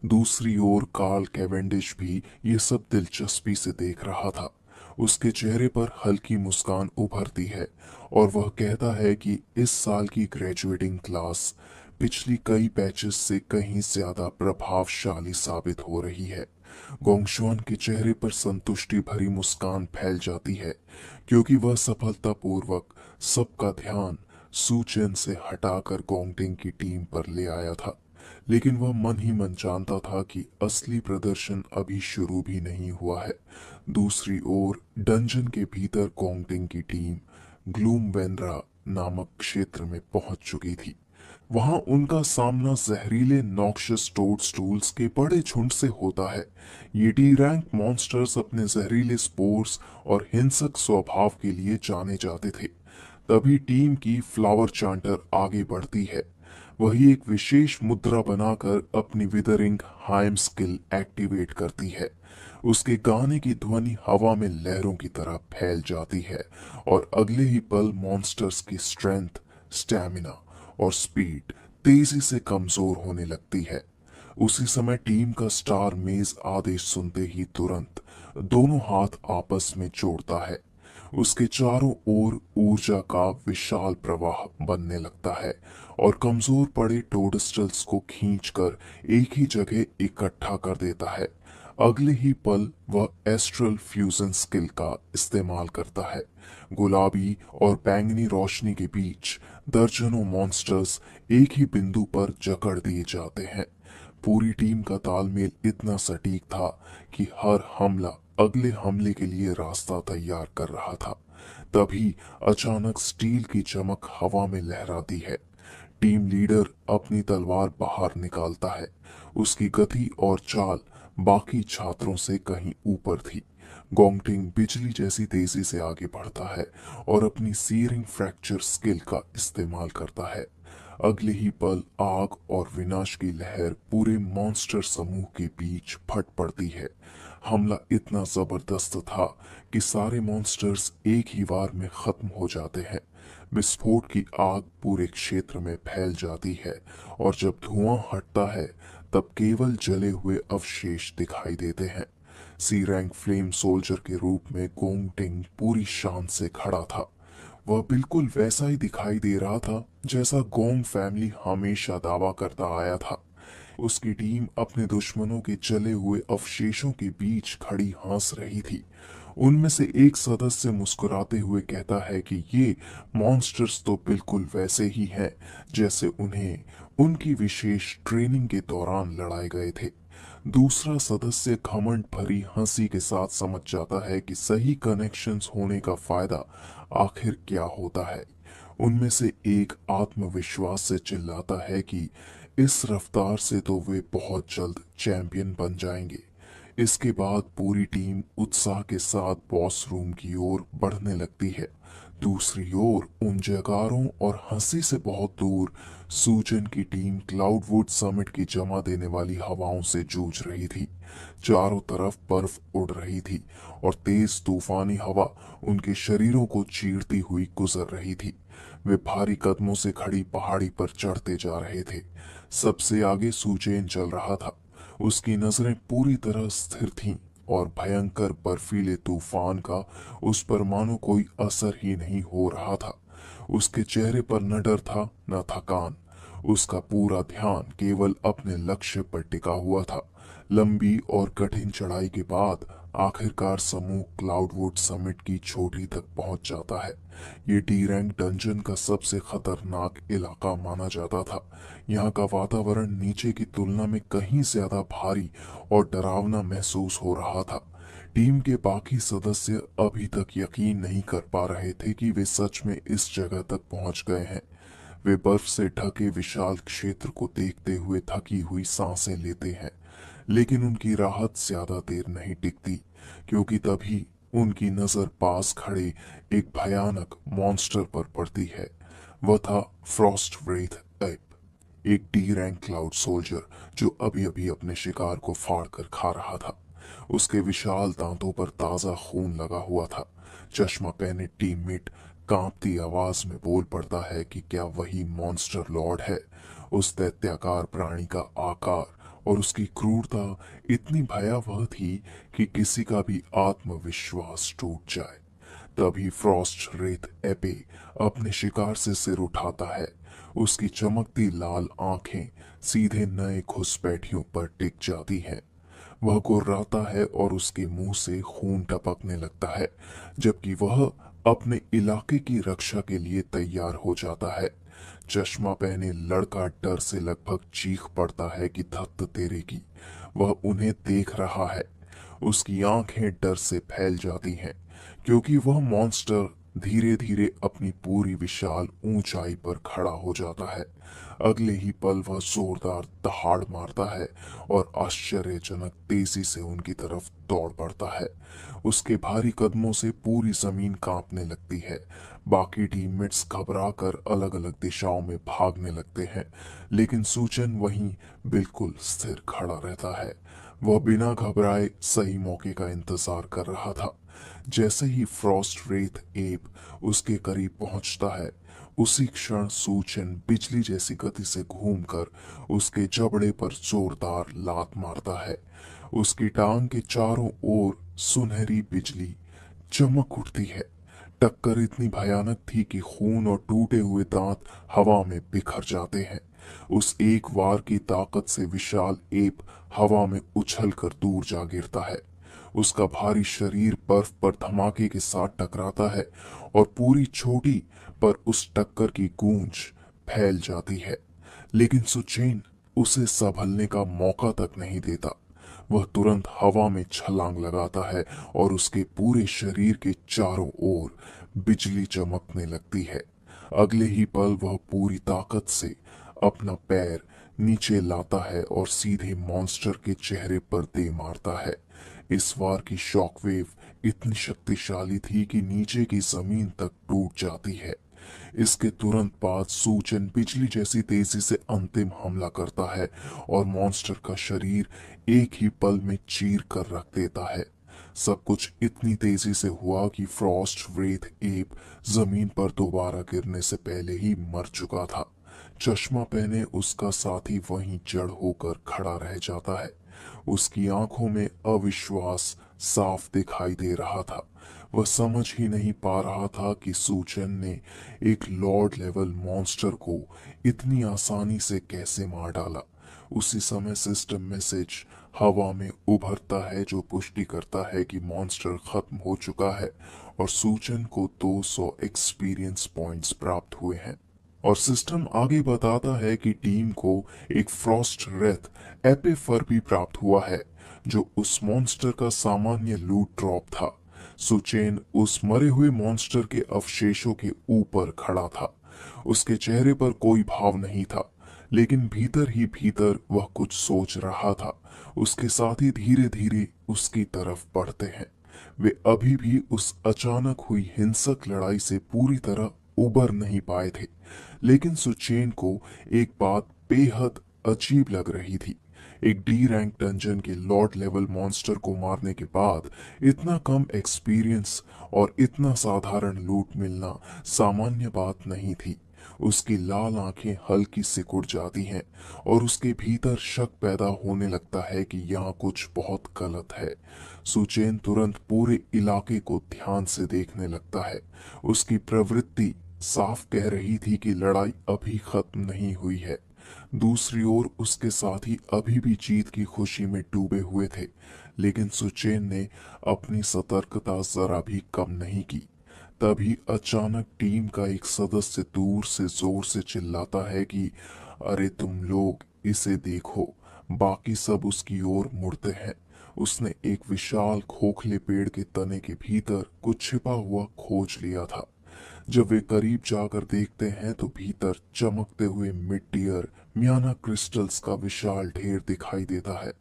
दूसरी ओर कार्ल कैवेंडिश भी ये सब दिलचस्पी से देख रहा था। उसके चेहरे पर हल्की मुस्कान उभरती है और वह कहता है कि इस साल की ग्रेजुएटिंग क्लास पिछली कई बैचेस से कहीं ज्यादा प्रभावशाली साबित हो रही है। गोंगशुआन के चेहरे पर संतुष्टि भरी मुस्कान फैल जाती है, क्योंकि वह सफलतापूर्वक सबका ध्यान सुचेन से हटाकर गोंगटिंग की टीम पर ले आया था। लेकिन वह मन ही मन जानता था कि असली प्रदर्शन अभी शुरू भी नहीं हुआ है। दूसरी ओर डंजन के भीतर गोंगटिंग की टीम ग्लूम वेनरा नामक क्षेत्र में पहुंच चुकी थी। वहां उनका सामना जहरीले नॉक्शियस टोडस्टूल्स के बड़े झुंड से होता है। ये डी रैंक मॉन्स्टर्स अपने जहरीले स्पोर्स और हिंसक स्वभाव के लिए जाने जाते थे। तभी टीम की फ्लावर चांटर आगे बढ़ती है। वही एक विशेष मुद्रा बनाकर अपनी विदरिंग हाइम स्किल एक्टिवेट करती है। उसके गाने की ध्वनि हवा में लहरों की तरह फैल जाती है और अगले ही पल मॉन्स्टर्स की स्ट्रेंथ, स्टैमिना और स्पीड तेजी से कमजोर होने लगती है। उसी समय टीम का स्टार मेज आदेश सुनते ही तुरंत दोनों हाथ आपस में जोड़ता है। उसके चारों ओर ऊर्जा का विशाल प्रवाह बनने लगता है और कमजोर पड़े टोडस्टल्स को खींचकर एक ही जगह इकट्ठा कर देता है। अगले ही पल वह एस्ट्रल फ्यूजन स्किल का इस्तेमाल करता है। गुलाबी और बैंगनी रोशनी के बीच दर्जनों मॉन्स्टर्स एक ही बिंदु पर जकड़ दिए जाते हैं। पूरी टीम का तालमेल इतना सटीक था कि हर हमला अगले हमले के लिए रास्ता तैयार कर रहा था। तभी अचानक स्टील की चमक हवा में लहराती है। टीम लीडर अपनी तलवार बाहर निकालता है। उसकी गति और चाल बाकी छात्रों से कहीं ऊपर थी। गोंगटिंग बिजली जैसी तेजी से आगे बढ़ता है और अपनी सीयरिंग फ्रैक्चर स्किल का इस्तेमाल करता है। अगले ही पल आग और विनाश की लहर पूरे मॉन्स्टर समूह के बीच फट पड़ती है। हमला इतना जबरदस्त था कि सारे मॉन्स्टर्स एक ही बार में खत्म हो जाते हैं। विस्फोट की आग पूरे क्षेत्र में फैल जाती है और जब धुआं हटता है तब केवल जले हुए अवशेष दिखाई देते हैं। सी रैंक फ्लेम सोल्जर के रूप में गोंगटिंग पूरी शान से खड़ा था। वह बिल्कुल वैसा ही दिखाई दे रहा था जैसा गोंग फैमिली हमेशा दावा करता आया था। उसकी टीम अपने दुश्मनों के जले हुए अवशेषों के बीच खड़ी हंस रही थी। उनमें से एक सदस्य मुस्कुराते हुए कहता है कि ये मॉन्स्टर्स तो बिल्कुल वैसे ही हैं जैसे उन्हें उनकी विशेष ट्रेनिंग के दौरान लड़ाए गए थे। दूसरा सदस्य घमंड भरी हंसी के साथ समझ जाता है कि सही कनेक्शंस होने का फायदा आखिर क्या होता है। उनमें से एक आत्मविश्वास से चिल्लाता है कि इस रफ्तार से तो वे बहुत जल्द चैंपियन बन जाएंगे। इसके बाद पूरी टीम उत्साह के साथ बॉस रूम की ओर बढ़ने लगती है। दूसरी ओर उन जयकारों और हंसी से बहुत दूर सूजन की टीम क्लाउडवुड समिट की जमा देने वाली हवाओं से जूझ रही थी। चारों तरफ बर्फ उड़ रही थी और तेज तूफानी हवा उनके शरीरों को चीरती हुई गुजर रही थी। वे भारी कदमों से खड़ी पहाड़ी पर चढ़ते जा रहे थे। सबसे आगे सुचेन चल रहा था। उसकी नजरें पूरी तरह स्थिर थीं और भयंकर बर्फीले तूफान का उस पर मानो कोई असर ही नहीं हो रहा था। उसके चेहरे पर न डर था न थकान। उसका पूरा ध्यान केवल अपने लक्ष्य पर टिका हुआ था। लंबी और कठिन चढ़ाई के बाद आखिरकार समूह क्लाउडवुड समिट की चोटी तक पहुंच जाता है। ये डी रैंक डंजन का सबसे खतरनाक इलाका माना जाता था। यहाँ का वातावरण नीचे की तुलना में कहीं ज्यादा भारी और डरावना महसूस हो रहा था। टीम के बाकी सदस्य अभी तक यकीन नहीं कर पा रहे थे कि वे सच में इस जगह तक पहुंच गए हैं। वे बर्फ से ढके विशाल क्षेत्र को देखते हुए थकी हुई सांसें लेते हैं, लेकिन उनकी राहत ज्यादा देर नहीं टिकती, क्योंकि तभी उनकी नजर पास खड़े एक भयानक मॉन्स्टर पर पड़ती है। वह था फ्रॉस्ट व्रेथ एप, एक डी रैंक क्लाउड सोल्जर जो अभी अभी अपने शिकार को फाड़ कर खा रहा था। उसके विशाल दांतों पर ताजा खून लगा हुआ था। चश्मा पहने टीममेट कांपती आवाज में बोल पड़ता है कि क्या वही मॉन्स्टर लॉर्ड है। उस दैत्याकार प्राणी का आकार और उसकी क्रूरता इतनी भयावह थी कि किसी का भी आत्मविश्वास टूट जाए। तभी फ्रॉस्ट रेत एपे अपने शिकार से सिर उठाता है। उसकी चमकती लाल आंखें सीधे नए घुसपैठियों पर टिक जाती हैं। वह गुर्राता है और उसके मुंह से खून टपकने लगता है, जबकि वह अपने इलाके की रक्षा के लिए तैयार हो जाता है। चश्मा पहने लड़का डर से लगभग चीख पड़ता है कि धत्त तेरे की, वह उन्हें देख रहा है। उसकी आंखें डर से फैल जाती हैं, क्योंकि वह मॉन्स्टर धीरे धीरे अपनी पूरी विशाल ऊंचाई पर खड़ा हो जाता है। अगले ही पल वह जोरदार दहाड़ मारता है और आश्चर्यजनक तेजी से उनकी तरफ दौड़ पड़ता है। उसके भारी कदमों से पूरी जमीन कांपने लगती है। बाकी टीममेट्स घबराकर अलग अलग दिशाओं में भागने लगते हैं, लेकिन सूचन वहीं बिल्कुल स्थिर खड़ा रहता है। वह बिना घबराए सही मौके का इंतजार कर रहा था। जैसे ही फ्रॉस्ट रेत एप उसके करीब पहुंचता है, उसी क्षण सूचन बिजली जैसी गति से घूमकर उसके जबड़े पर जोरदार लात मारता है। उसकी टांग के चारों ओर सुनहरी बिजली चमक उठती है। टक्कर इतनी भयानक थी कि खून और टूटे हुए दांत हवा में बिखर जाते हैं। उस एक वार की ताकत से विशाल एप हवा में उछल कर दूर जा गिरता है। उसका भारी शरीर बर्फ पर धमाके के साथ टकराता है और पूरी चोटी पर उस टक्कर की गूंज फैल जाती है। लेकिन सुचेन उसे संभलने का मौका तक नहीं देता। वह तुरंत हवा में छलांग लगाता है और उसके पूरे शरीर के चारों ओर बिजली चमकने लगती है। अगले ही पल वह पूरी ताकत से अपना पैर नीचे लाता है और सीधे मॉन्स्टर के चेहरे पर दे मारता है। इस वार की शॉकवेव इतनी शक्तिशाली थी कि नीचे की जमीन तक टूट जाती है। इसके तुरंत बाद सूचन बिजली जैसी तेजी से अंतिम हमला करता है और मॉन्स्टर का शरीर एक ही पल में चीर कर रख देता है। सब कुछ इतनी तेजी से हुआ कि फ्रॉस्ट व्रेथ एप जमीन पर दोबारा गिरने से पहले ही मर चुका था। चश्मा पहने उसका साथी वहीं जड़ होकर खड़ा रह जाता है। उसकी आंखों में अविश्वास साफ दिखाई दे रहा था। वह समझ ही नहीं पा रहा था कि सूचन ने एक लॉर्ड लेवल मॉन्स्टर को इतनी आसानी से कैसे मार डाला। उसी समय सिस्टम मैसेज हवा में उभरता है जो पुष्टि करता है कि मॉन्स्टर खत्म हो चुका है और सूचन को 200 एक्सपीरियंस पॉइंट्स प्राप्त हुए हैं। और सिस्टम आगे बताता है कि टीम को एक फ्रॉस्ट रेथ एपिफर भी प्राप्त हुआ है जो उस मॉन्स्टर का सामान्य लूट ड्रॉप था। सुचेन उस मरे हुए मॉन्स्टर के अवशेषों के ऊपर खड़ा था। उसके चेहरे पर कोई भाव नहीं था, लेकिन भीतर ही भीतर वह कुछ सोच रहा था। उसके साथी धीरे धीरे उसकी तरफ बढ़ते हैं। वे अभी भी उस अचानक हुई हिंसक लड़ाई से पूरी तरह उबर नहीं पाए थे, लेकिन सुचेन को एक बात बेहद अजीब लग रही थी। एक डी रैंक डंजन के लॉर्ड लेवल मॉन्स्टर को मारने के बाद इतना कम एक्सपीरियंस और इतना साधारण लूट मिलना सामान्य बात नहीं थी। उसकी लाल आंखें हल्की सिकुड़ जाती हैं और उसके भीतर शक पैदा होने लगता है कि यहाँ कुछ बहुत गलत है। सुचेन तुरंत पूरे इलाके को ध्यान से देखने लगता है। उसकी प्रवृत्ति साफ कह रही थी कि लड़ाई अभी खत्म नहीं हुई है। दूसरी ओर उसके साथी अभी भी जीत की खुशी में डूबे हुए थे, लेकिन सुचेन ने अपनी सतर्कता जरा भी कम नहीं की। तभी अचानक टीम का एक सदस्य दूर से जोर से चिल्लाता है कि अरे तुम लोग इसे देखो। बाकी सब उसकी ओर मुड़ते हैं। उसने एक विशाल खोखले पेड़ के तने के भीतर कुछ छिपा हुआ खोज लिया था। जब वे करीब जाकर देखते हैं तो भीतर चमकते हुए मिड टियर मियाना क्रिस्टल्स का विशाल ढेर दिखाई देता है।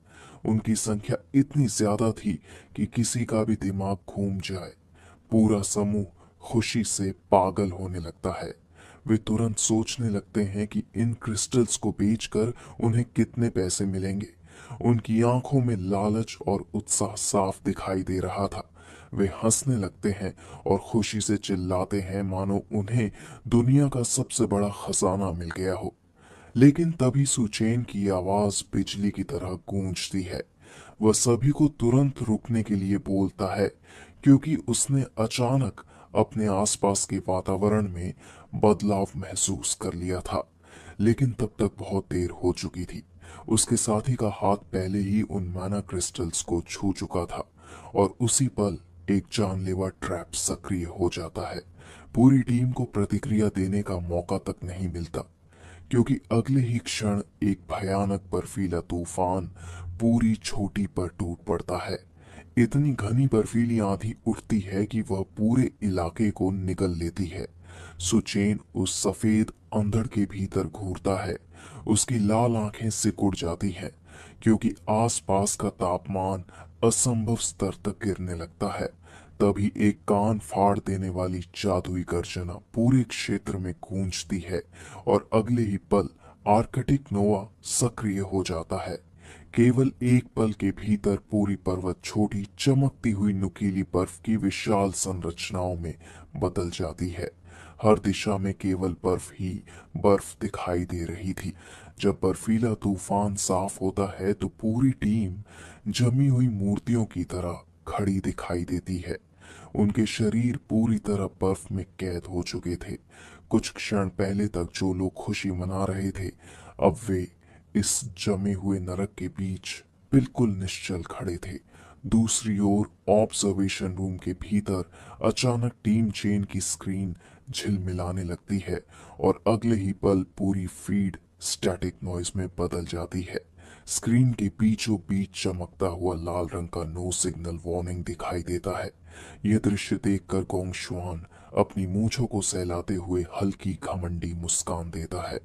उनकी संख्या इतनी ज्यादा थी कि किसी का भी दिमाग घूम जाए। पूरा समूह खुशी से पागल होने लगता है। वे तुरंत सोचने लगते हैं कि इन क्रिस्टल्स को बेचकर उन्हें कितने पैसे मिलेंगे। उनकी आंखों में लालच और उत्साह साफ दिखाई दे रहा था। वे हंसने लगते हैं और खुशी से चिल्लाते हैं मानो उन्हें दुनिया का सबसे बड़ा खजाना मिल गया हो। लेकिन तभी सुचेन की आवाज बिजली की तरह गूंजती है। वह सभी को तुरंत रुकने के लिए बोलता है, क्योंकि उसने अचानक अपने आसपास के वातावरण में बदलाव महसूस कर लिया था। लेकिन तब तक बहुत देर हो चुकी थी। उसके साथी का हाथ पहले ही उन माना क्रिस्टल्स को छू चुका था और उसी पल एक जानलेवा ट्रैप सक्रिय हो जाता है। पूरी टीम को प्रतिक्रिया देने का मौका तक नहीं मिलता, क्योंकि अगले ही क्षण एक भयानक बर्फीला तूफान पूरी चोटी पर टूट पड़ता है। इतनी घनी बर्फीली आंधी उठती है कि वह पूरे इलाके को निगल लेती है। सुचेन उस सफेद अंधड़ के भीतर घूरता है। उसकी लाल आंखें सिकुड़ जाती हैं, क्योंकि आसपास का तापमान असंभव स्तर तक गिरने लगता है। तभी एक कान फाड़ देने वाली जादुई गर्जना पूरे क्षेत्र में गूंजती है और अगले ही पल आर्कटिक नोवा सक्रिय हो जाता है। केवल एक पल के भीतर पूरी पर्वत छोटी चमकती हुई नुकीली बर्फ की विशाल संरचनाओं में बदल जाती है। हर दिशा में केवल बर्फ ही बर्फ दिखाई दे रही थी। जब बर्फीला तूफान साफ होता है तो पूरी टीम जमी हुई मूर्तियों की तरह खड़ी दिखाई देती है। उनके शरीर पूरी तरह बर्फ में कैद हो चुके थे। कुछ क्षण पहले तक जो लोग खुशी मना रहे थे, अब वे इस जमे हुए नरक के बीच बिल्कुल निश्चल खड़े थे। दूसरी ओर ऑब्जर्वेशन रूम के भीतर अचानक टीम चेन की स्क्रीन झिलमिलाने लगती है और अगले ही पल पूरी फीड स्टैटिक नॉइज में बदल जाती है। स्क्रीन के बीचों बीच चमकता हुआ लाल रंग का नो सिग्नल वार्निंग दिखाई देता है। यह दृश्य देखकर गोंग शुआन अपनी मूंछों को सहलाते हुए हल्की घमंडी मुस्कान देता है।